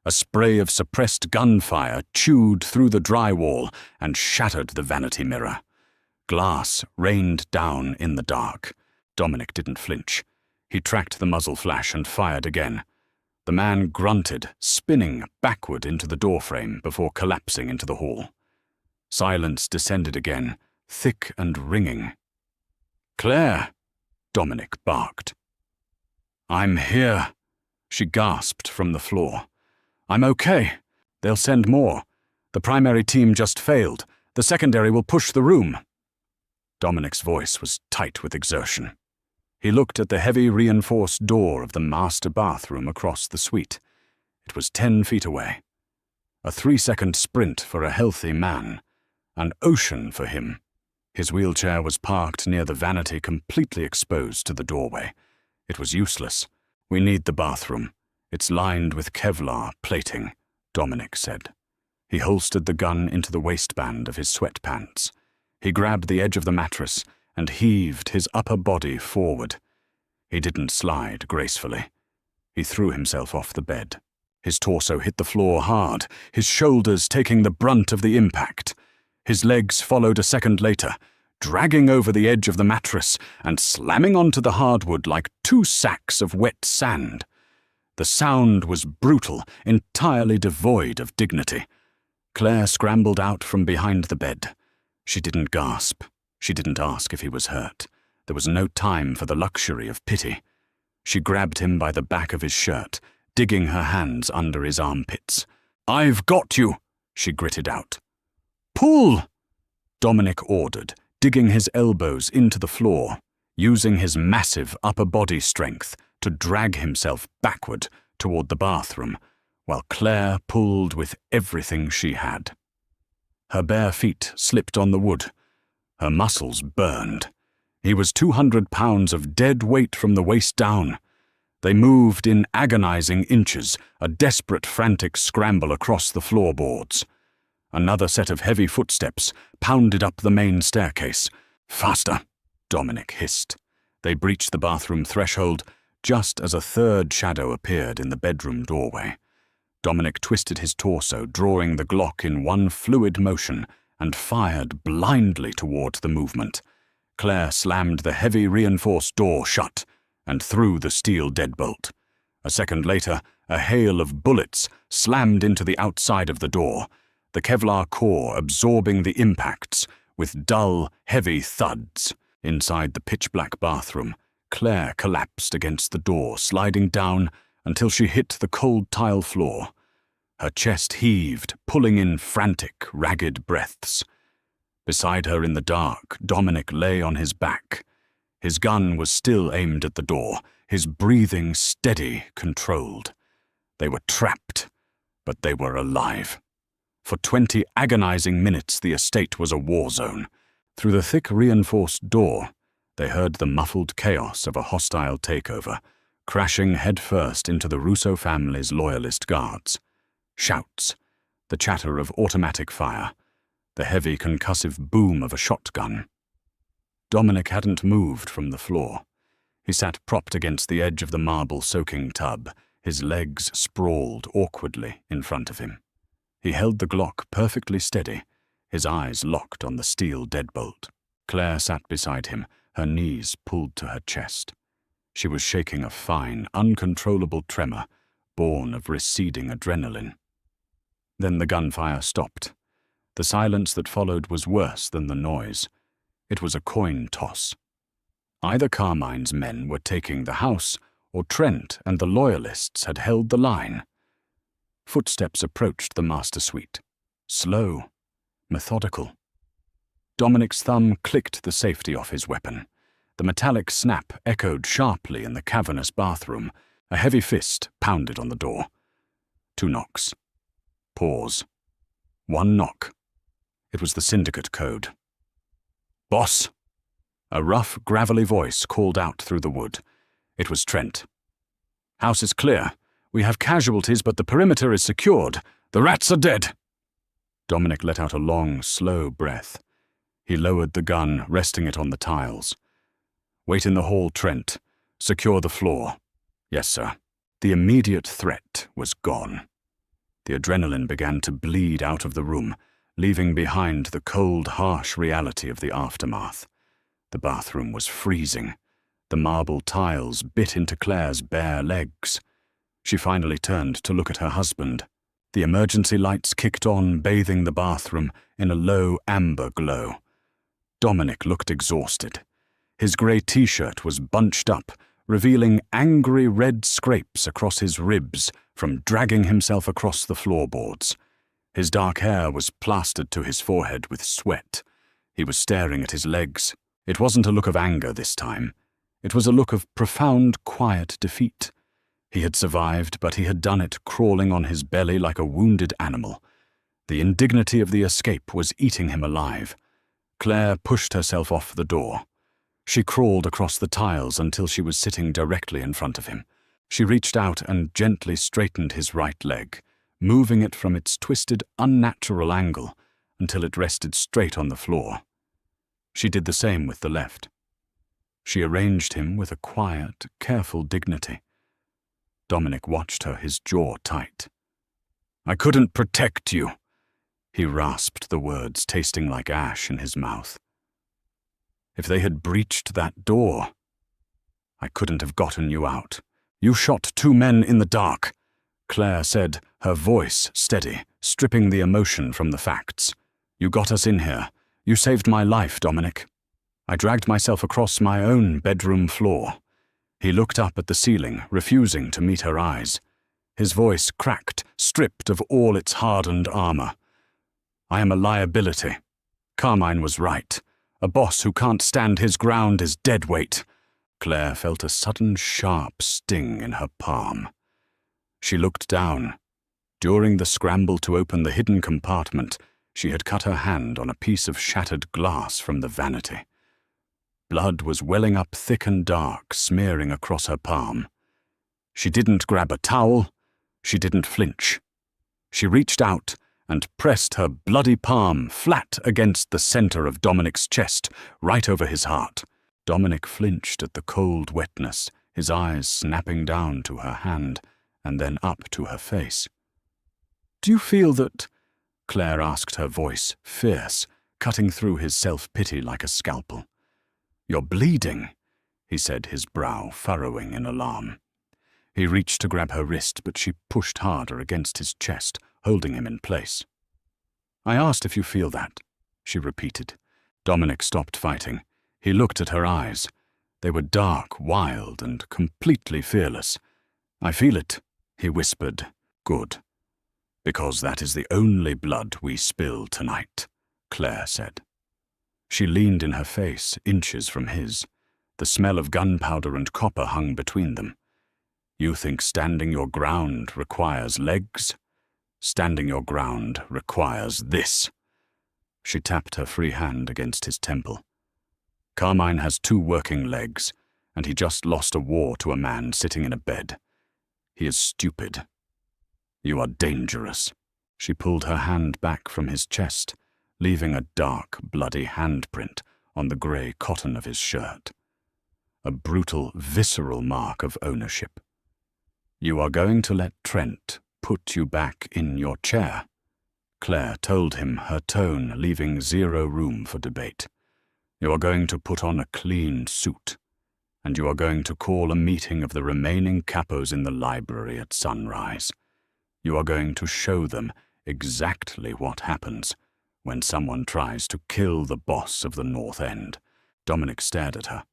A spray of suppressed gunfire chewed through the drywall and shattered the vanity mirror. Glass rained down in the dark. Dominic didn't flinch. He tracked the muzzle flash and fired again. The man grunted, spinning backward into the doorframe before collapsing into the hall. Silence descended again, thick and ringing. "Claire!" Dominic barked. "I'm here," she gasped from the floor. "I'm okay. They'll send more. The primary team just failed. The secondary will push the room." Dominic's voice was tight with exertion. He looked at the heavy reinforced door of the master bathroom across the suite. It was 10 feet away. A 3-second sprint for a healthy man. An ocean for him. His wheelchair was parked near the vanity, completely exposed to the doorway. It was useless. "We need the bathroom. It's lined with Kevlar plating," Dominic said. He holstered the gun into the waistband of his sweatpants. He grabbed the edge of the mattress and heaved his upper body forward. He didn't slide gracefully. He threw himself off the bed. His torso hit the floor hard, his shoulders taking the brunt of the impact. His legs followed a second later, dragging over the edge of the mattress and slamming onto the hardwood like 2 sacks of wet sand. The sound was brutal, entirely devoid of dignity. Claire scrambled out from behind the bed. She didn't gasp. She didn't ask if he was hurt. There was no time for the luxury of pity. She grabbed him by the back of his shirt, digging her hands under his armpits. "I've got you," she gritted out. "Pull!" Dominic ordered, digging his elbows into the floor, using his massive upper body strength to drag himself backward toward the bathroom, while Claire pulled with everything she had. Her bare feet slipped on the wood. Her muscles burned. He was 200 pounds of dead weight from the waist down. They moved in agonizing inches, a desperate, frantic scramble across the floorboards. Another set of heavy footsteps pounded up the main staircase. "Faster!" Dominic hissed. They breached the bathroom threshold just as a third shadow appeared in the bedroom doorway. Dominic twisted his torso, drawing the Glock in one fluid motion, and fired blindly toward the movement. Claire slammed the heavy reinforced door shut and threw the steel deadbolt. A second later, a hail of bullets slammed into the outside of the door, the Kevlar core absorbing the impacts with dull, heavy thuds. Inside the pitch-black bathroom, Claire collapsed against the door, sliding down until she hit the cold tile floor. Her chest heaved, pulling in frantic, ragged breaths. Beside her in the dark, Dominic lay on his back. His gun was still aimed at the door, his breathing steady, controlled. They were trapped, but they were alive. For 20 agonizing minutes, the estate was a war zone. Through the thick reinforced door, they heard the muffled chaos of a hostile takeover, crashing headfirst into the Russo family's loyalist guards. Shouts, the chatter of automatic fire, the heavy concussive boom of a shotgun. Dominic hadn't moved from the floor. He sat propped against the edge of the marble-soaking tub, his legs sprawled awkwardly in front of him. He held the Glock perfectly steady, his eyes locked on the steel deadbolt. Claire sat beside him, her knees pulled to her chest. She was shaking a fine, uncontrollable tremor, born of receding adrenaline. Then the gunfire stopped. The silence that followed was worse than the noise. It was a coin toss. Either Carmine's men were taking the house, or Trent and the Loyalists had held the line. Footsteps approached the master suite. Slow, methodical. Dominic's thumb clicked the safety off his weapon. The metallic snap echoed sharply in the cavernous bathroom. A heavy fist pounded on the door. 2 knocks. Pause. 1 knock. It was the syndicate code. "Boss!" A rough, gravelly voice called out through the wood. It was Trent. "House is clear. We have casualties, but the perimeter is secured. The rats are dead." Dominic let out a long, slow breath. He lowered the gun, resting it on the tiles. "Wait in the hall, Trent. Secure the floor." "Yes, sir." The immediate threat was gone. The adrenaline began to bleed out of the room, leaving behind the cold, harsh reality of the aftermath. The bathroom was freezing. The marble tiles bit into Claire's bare legs. She finally turned to look at her husband. The emergency lights kicked on, bathing the bathroom in a low amber glow. Dominic looked exhausted. His grey t-shirt was bunched up, revealing angry red scrapes across his ribs from dragging himself across the floorboards. His dark hair was plastered to his forehead with sweat. He was staring at his legs. It wasn't a look of anger this time. It was a look of profound, quiet defeat. He had survived, but he had done it crawling on his belly like a wounded animal. The indignity of the escape was eating him alive. Claire pushed herself off the door. She crawled across the tiles until she was sitting directly in front of him. She reached out and gently straightened his right leg, moving it from its twisted, unnatural angle until it rested straight on the floor. She did the same with the left. She arranged him with a quiet, careful dignity. Dominic watched her, his jaw tight. "I couldn't protect you." He rasped the words, tasting like ash in his mouth. "If they had breached that door, I couldn't have gotten you out. You shot 2 men in the dark," Claire said, her voice steady, stripping the emotion from the facts. "You got us in here. You saved my life, Dominic. I dragged myself across my own bedroom floor." He looked up at the ceiling, refusing to meet her eyes. His voice cracked, stripped of all its hardened armor. "I am a liability. Carmine was right. A boss who can't stand his ground is dead weight." Claire felt a sudden sharp sting in her palm. She looked down. During the scramble to open the hidden compartment, she had cut her hand on a piece of shattered glass from the vanity. Blood was welling up thick and dark, smearing across her palm. She didn't grab a towel. She didn't flinch. She reached out and pressed her bloody palm flat against the center of Dominic's chest, right over his heart. Dominic flinched at the cold wetness, his eyes snapping down to her hand and then up to her face. "Do you feel that?" Claire asked, her voice fierce, cutting through his self-pity like a scalpel. "You're bleeding," he said, his brow furrowing in alarm. He reached to grab her wrist, but she pushed harder against his chest, holding him in place. "I asked if you feel that," she repeated. Dominic stopped fighting. He looked at her eyes. They were dark, wild, and completely fearless. "I feel it," he whispered. "Good. Because that is the only blood we spill tonight," Claire said. She leaned in her face, inches from his. The smell of gunpowder and copper hung between them. "You think standing your ground requires legs? Standing your ground requires this." She tapped her free hand against his temple. "Carmine has 2 working legs, and he just lost a war to a man sitting in a bed. He is stupid. You are dangerous." She pulled her hand back from his chest, leaving a dark, bloody handprint on the grey cotton of his shirt. A brutal, visceral mark of ownership. "You are going to let Trent put you back in your chair," Claire told him, her tone leaving zero room for debate. "You are going to put on a clean suit, and you are going to call a meeting of the remaining capos in the library at sunrise. You are going to show them exactly what happens when someone tries to kill the boss of the North End." Dominic stared at her.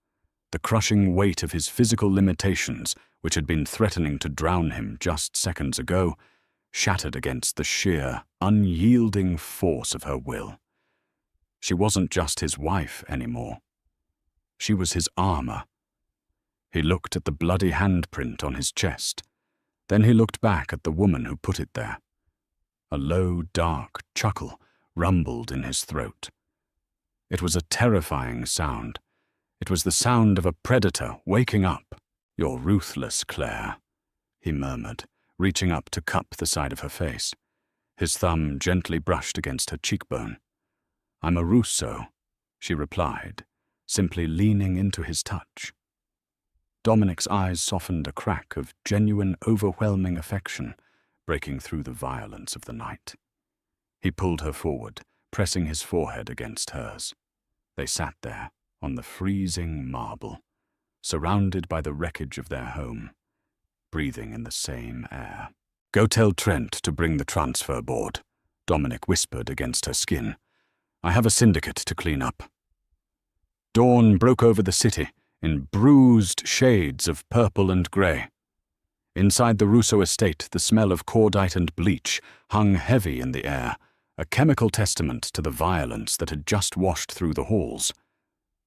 The crushing weight of his physical limitations, which had been threatening to drown him just seconds ago, shattered against the sheer, unyielding force of her will. She wasn't just his wife anymore. She was his armor. He looked at the bloody handprint on his chest. Then he looked back at the woman who put it there. A low, dark chuckle rumbled in his throat. It was a terrifying sound. It was the sound of a predator waking up. "You're ruthless, Claire," he murmured, reaching up to cup the side of her face. His thumb gently brushed against her cheekbone. "I'm a Russo. she replied, simply leaning into his touch. Dominic's eyes softened a crack of genuine, overwhelming affection, breaking through the violence of the night. He pulled her forward, pressing his forehead against hers. They sat there, on the freezing marble, surrounded by the wreckage of their home, breathing in the same air. "Go tell Trent to bring the transfer board," Dominic whispered against her skin. "I have a syndicate to clean up." Dawn broke over the city in bruised shades of purple and grey. Inside the Russo estate, the smell of cordite and bleach hung heavy in the air, a chemical testament to the violence that had just washed through the halls.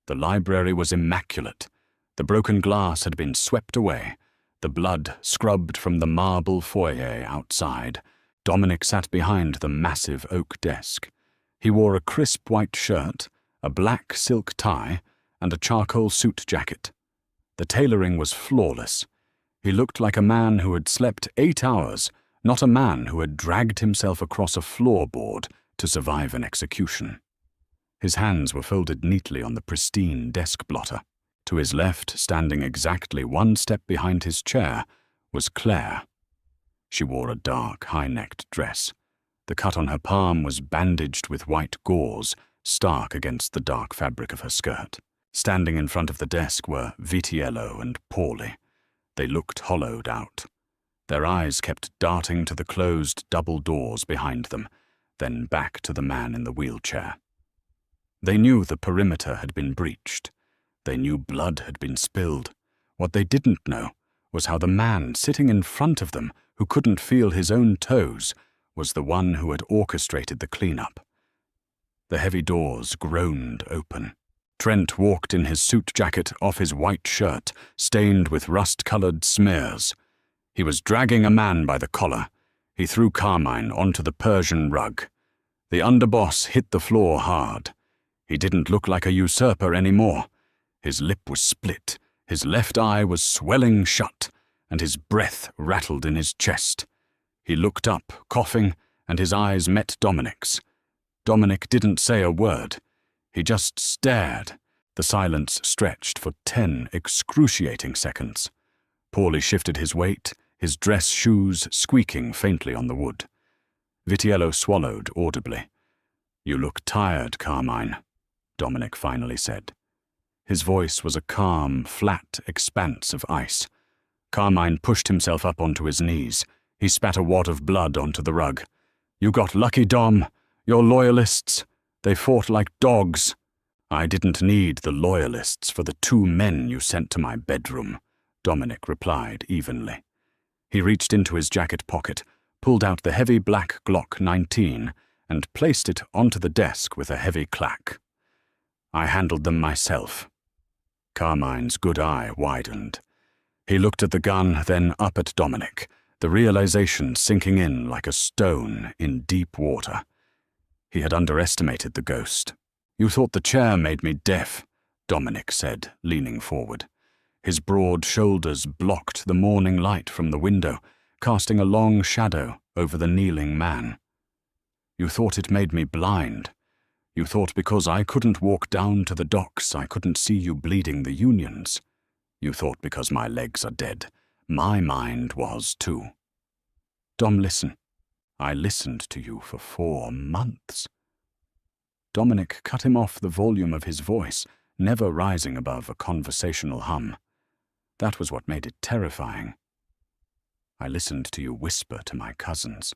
The library was immaculate. The broken glass had been swept away, the blood scrubbed from the marble foyer outside. Dominic sat behind the massive oak desk. He wore a crisp white shirt, a black silk tie, and a charcoal suit jacket. The tailoring was flawless. He looked like a man who had slept 8 hours, not a man who had dragged himself across a floorboard to survive an execution. His hands were folded neatly on the pristine desk blotter. To his left, standing exactly 1 step behind his chair, was Claire. She wore a dark, high-necked dress. The cut on her palm was bandaged with white gauze, stark against the dark fabric of her skirt. Standing in front of the desk were Vitiello and Paulie. They looked hollowed out. Their eyes kept darting to the closed double doors behind them, then back to the man in the wheelchair. They knew the perimeter had been breached. They knew blood had been spilled. What they didn't know was how the man sitting in front of them, who couldn't feel his own toes, was the one who had orchestrated the cleanup. The heavy doors groaned open. Trent walked in his suit jacket off his white shirt, stained with rust-colored smears. He was dragging a man by the collar. He threw Carmine onto the Persian rug. The underboss hit the floor hard. He didn't look like a usurper anymore. His lip was split, his left eye was swelling shut, and his breath rattled in his chest. He looked up, coughing, and his eyes met Dominic's. Dominic didn't say a word. He just stared. The silence stretched for 10 excruciating seconds. Paulie shifted his weight, his dress shoes squeaking faintly on the wood. Vitiello swallowed audibly. "You look tired, Carmine," Dominic finally said. His voice was a calm, flat expanse of ice. Carmine pushed himself up onto his knees. He spat a wad of blood onto the rug. "You got lucky, Dom. Your loyalists, they fought like dogs." "I didn't need the loyalists for the 2 men you sent to my bedroom," Dominic replied evenly. He reached into his jacket pocket, pulled out the heavy black Glock 19, and placed it onto the desk with a heavy clack. "I handled them myself." Carmine's good eye widened. He looked at the gun, then up at Dominic, the realization sinking in like a stone in deep water. He had underestimated the ghost. "You thought the chair made me deaf," Dominic said, leaning forward. His broad shoulders blocked the morning light from the window, casting a long shadow over the kneeling man. "You thought it made me blind. You thought because I couldn't walk down to the docks I couldn't see you bleeding the unions. You thought because my legs are dead, my mind was too. Dom, listen. I listened to you for 4 months." Dominic cut him off the volume of his voice, never rising above a conversational hum. That was what made it terrifying. "I listened to you whisper to my cousins.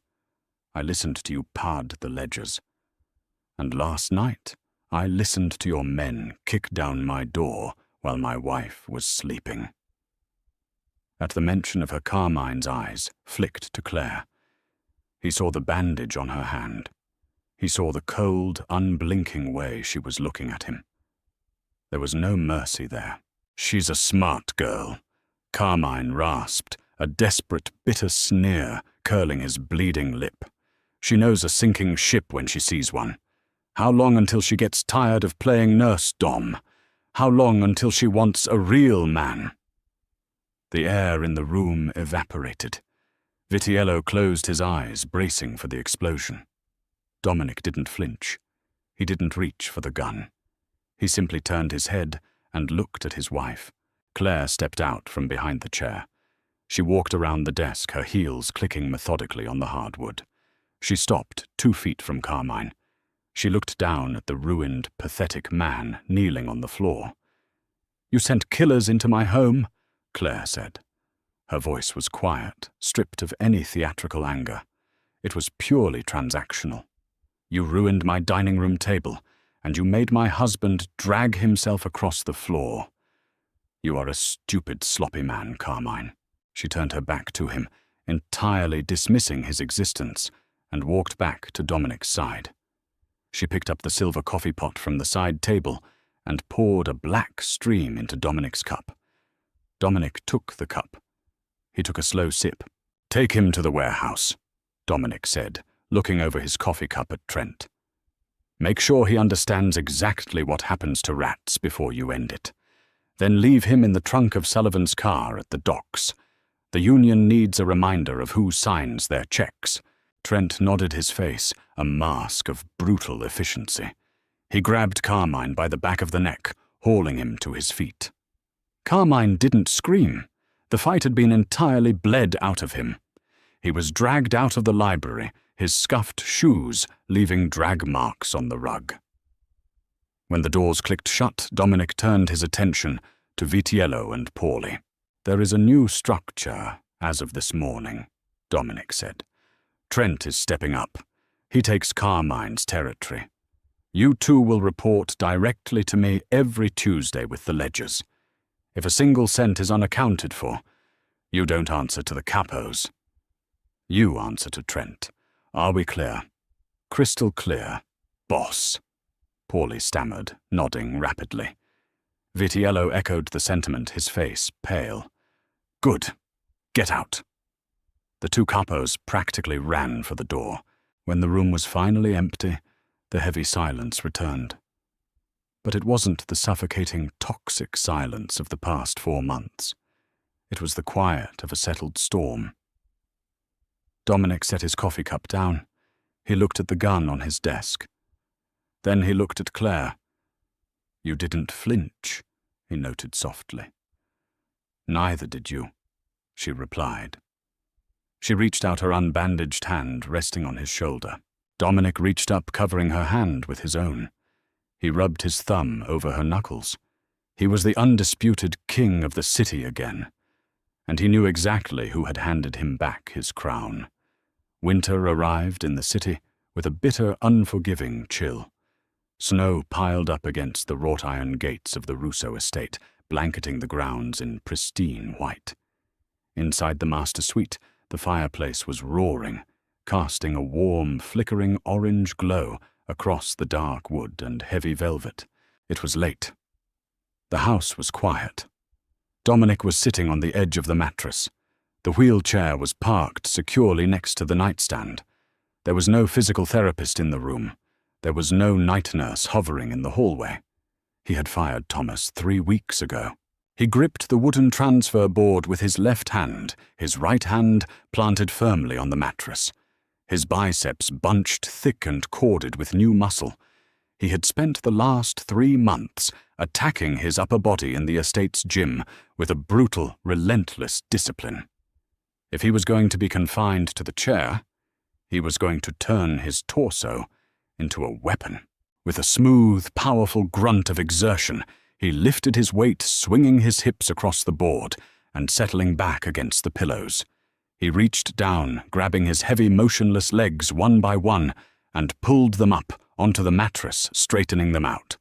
I listened to you pad the ledgers. And last night, I listened to your men kick down my door while my wife was sleeping." At the mention of her, Carmine's eyes flicked to Claire. He saw the bandage on her hand. He saw the cold, unblinking way she was looking at him. There was no mercy there. "She's a smart girl," Carmine rasped, a desperate, bitter sneer curling his bleeding lip. "She knows a sinking ship when she sees one. How long until she gets tired of playing nurse, Dom? How long until she wants a real man?" The air in the room evaporated. Vitiello closed his eyes, bracing for the explosion. Dominic didn't flinch. He didn't reach for the gun. He simply turned his head and looked at his wife. Claire stepped out from behind the chair. She walked around the desk, her heels clicking methodically on the hardwood. She stopped 2 feet from Carmine. She looked down at the ruined, pathetic man kneeling on the floor. "You sent killers into my home," Claire said. Her voice was quiet, stripped of any theatrical anger. It was purely transactional. "You ruined my dining room table, and you made my husband drag himself across the floor. You are a stupid, sloppy man, Carmine." She turned her back to him, entirely dismissing his existence, and walked back to Dominic's side. She picked up the silver coffee pot from the side table and poured a black stream into Dominic's cup. Dominic took the cup. He took a slow sip. "Take him to the warehouse," Dominic said, looking over his coffee cup at Trent. "Make sure he understands exactly what happens to rats before you end it. Then leave him in the trunk of Sullivan's car at the docks. The union needs a reminder of who signs their checks." Trent nodded his face, a mask of brutal efficiency. He grabbed Carmine by the back of the neck, hauling him to his feet. Carmine didn't scream. The fight had been entirely bled out of him. He was dragged out of the library, his scuffed shoes leaving drag marks on the rug. When the doors clicked shut, Dominic turned his attention to Vitiello and Paulie. "There is a new structure as of this morning," Dominic said. "Trent is stepping up. He takes Carmine's territory. You two will report directly to me every Tuesday with the ledgers. If a single cent is unaccounted for, you don't answer to the capos. You answer to Trent. Are we clear?" "Crystal clear, boss," Paulie stammered, nodding rapidly. Vitiello echoed the sentiment, his face pale. "Good. Get out." The two capos practically ran for the door. When the room was finally empty, the heavy silence returned. But it wasn't the suffocating, toxic silence of the past 4 months. It was the quiet of a settled storm. Dominic set his coffee cup down. He looked at the gun on his desk. Then he looked at Claire. "You didn't flinch," he noted softly. "Neither did you," she replied. She reached out her unbandaged hand, resting on his shoulder. Dominic reached up, covering her hand with his own. He rubbed his thumb over her knuckles. He was the undisputed king of the city again, and he knew exactly who had handed him back his crown. Winter arrived in the city with a bitter, unforgiving chill. Snow piled up against the wrought-iron gates of the Russo estate, blanketing the grounds in pristine white. Inside the master suite, the fireplace was roaring, casting a warm, flickering orange glow across the dark wood and heavy velvet. It was late. The house was quiet. Dominic was sitting on the edge of the mattress. The wheelchair was parked securely next to the nightstand. There was no physical therapist in the room. There was no night nurse hovering in the hallway. He had fired Thomas 3 weeks ago. He gripped the wooden transfer board with his left hand, his right hand planted firmly on the mattress. His biceps bunched thick and corded with new muscle. He had spent the last 3 months attacking his upper body in the estate's gym with a brutal, relentless discipline. If he was going to be confined to the chair, he was going to turn his torso into a weapon. With a smooth, powerful grunt of exertion, he lifted his weight, swinging his hips across the board and settling back against the pillows. He reached down, grabbing his heavy, motionless legs one by one, and pulled them up onto the mattress, straightening them out.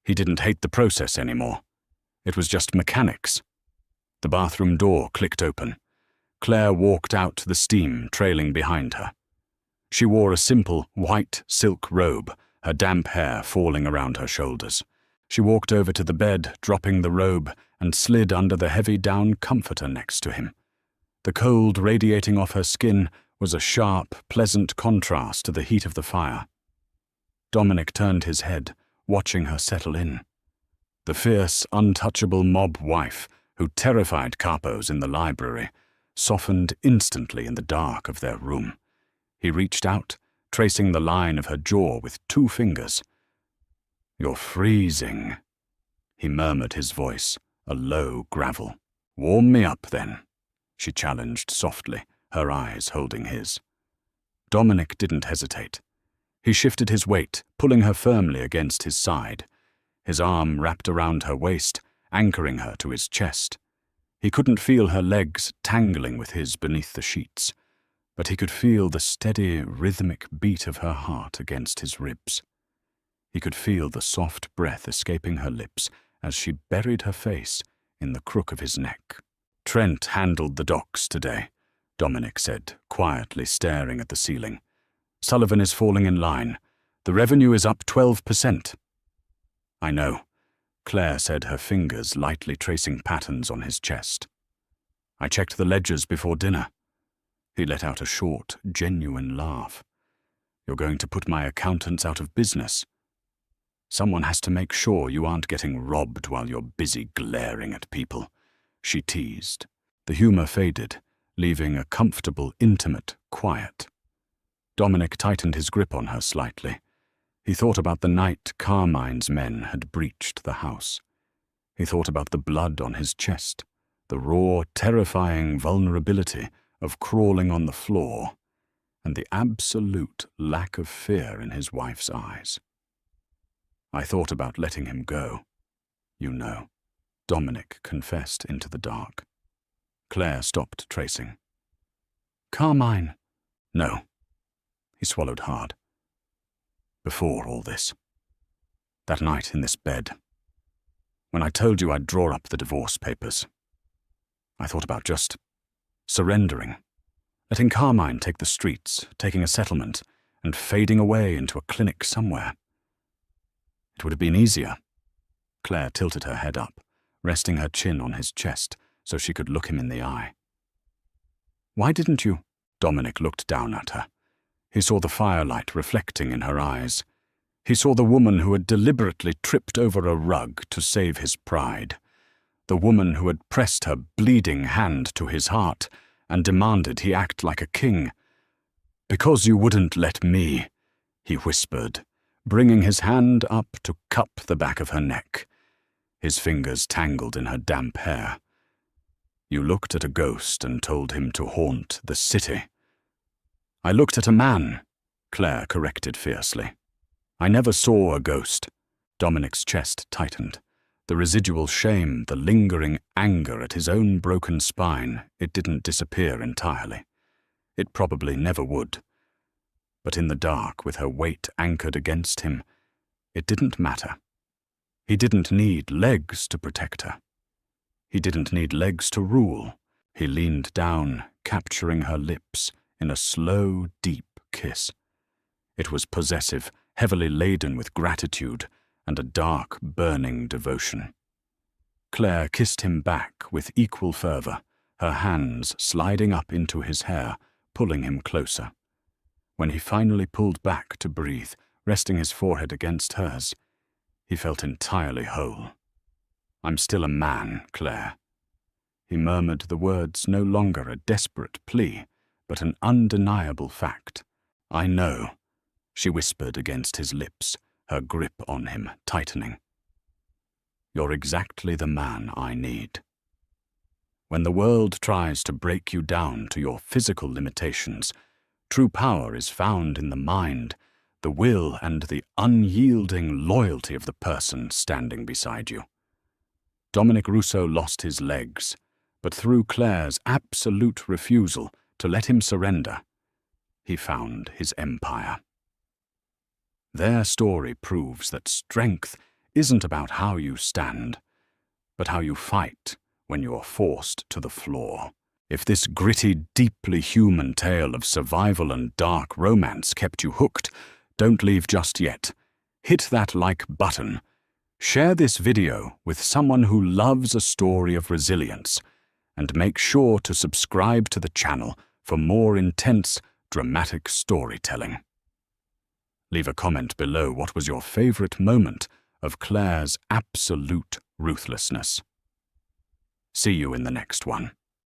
He didn't hate the process anymore. It was just mechanics. The bathroom door clicked open. Claire walked out, the steam trailing behind her. She wore a simple, white silk robe, her damp hair falling around her shoulders. She walked over to the bed, dropping the robe, and slid under the heavy down comforter next to him. The cold radiating off her skin was a sharp, pleasant contrast to the heat of the fire. Dominic turned his head, watching her settle in. The fierce, untouchable mob wife, who terrified capos in the library, softened instantly in the dark of their room. He reached out, tracing the line of her jaw with 2 fingers. You're freezing, he murmured, his voice a low gravel. Warm me up, then, she challenged softly, her eyes holding his. Dominic didn't hesitate. He shifted his weight, pulling her firmly against his side. His arm wrapped around her waist, anchoring her to his chest. He couldn't feel her legs tangling with his beneath the sheets, but he could feel the steady, rhythmic beat of her heart against his ribs. He could feel the soft breath escaping her lips as she buried her face in the crook of his neck. Trent handled the docks today, Dominic said, quietly staring at the ceiling. Sullivan is falling in line. The revenue is up 12%. I know, Claire said, her fingers lightly tracing patterns on his chest. I checked the ledgers before dinner. He let out a short, genuine laugh. You're going to put my accountants out of business. Someone has to make sure you aren't getting robbed while you're busy glaring at people, she teased. The humor faded, leaving a comfortable, intimate quiet. Dominic tightened his grip on her slightly. He thought about the night Carmine's men had breached the house. He thought about the blood on his chest, the raw, terrifying vulnerability of crawling on the floor, and the absolute lack of fear in his wife's eyes. I thought about letting him go, you know, Dominic confessed into the dark. Claire stopped tracing. Carmine. No. He swallowed hard. Before all this. That night in this bed. When I told you I'd draw up the divorce papers. I thought about just surrendering. Letting Carmine take the streets, taking a settlement, and fading away into a clinic somewhere. It would have been easier. Claire tilted her head up, resting her chin on his chest so she could look him in the eye. Why didn't you? Dominic looked down at her. He saw the firelight reflecting in her eyes. He saw the woman who had deliberately tripped over a rug to save his pride. The woman who had pressed her bleeding hand to his heart and demanded he act like a king. Because you wouldn't let me, he whispered, bringing his hand up to cup the back of her neck. His fingers tangled in her damp hair. You looked at a ghost and told him to haunt the city. I looked at a man, Claire corrected fiercely. I never saw a ghost. Dominic's chest tightened. The residual shame, the lingering anger at his own broken spine, it didn't disappear entirely. It probably never would. But in the dark, with her weight anchored against him, it didn't matter. He didn't need legs to protect her. He didn't need legs to rule. He leaned down, capturing her lips in a slow, deep kiss. It was possessive, heavily laden with gratitude and a dark, burning devotion. Claire kissed him back with equal fervor, her hands sliding up into his hair, pulling him closer. When he finally pulled back to breathe, resting his forehead against hers, he felt entirely whole. I'm still a man, Claire. He murmured the words, no longer a desperate plea, but an undeniable fact. I know, she whispered against his lips, her grip on him tightening. You're exactly the man I need. When the world tries to break you down to your physical limitations, true power is found in the mind, the will, and the unyielding loyalty of the person standing beside you. Dominic Russo lost his legs, but through Claire's absolute refusal to let him surrender, he found his empire. Their story proves that strength isn't about how you stand, but how you fight when you're forced to the floor. If this gritty, deeply human tale of survival and dark romance kept you hooked, don't leave just yet. Hit that like button. Share this video with someone who loves a story of resilience, and make sure to subscribe to the channel for more intense, dramatic storytelling. Leave a comment below what was your favorite moment of Claire's absolute ruthlessness. See you in the next one.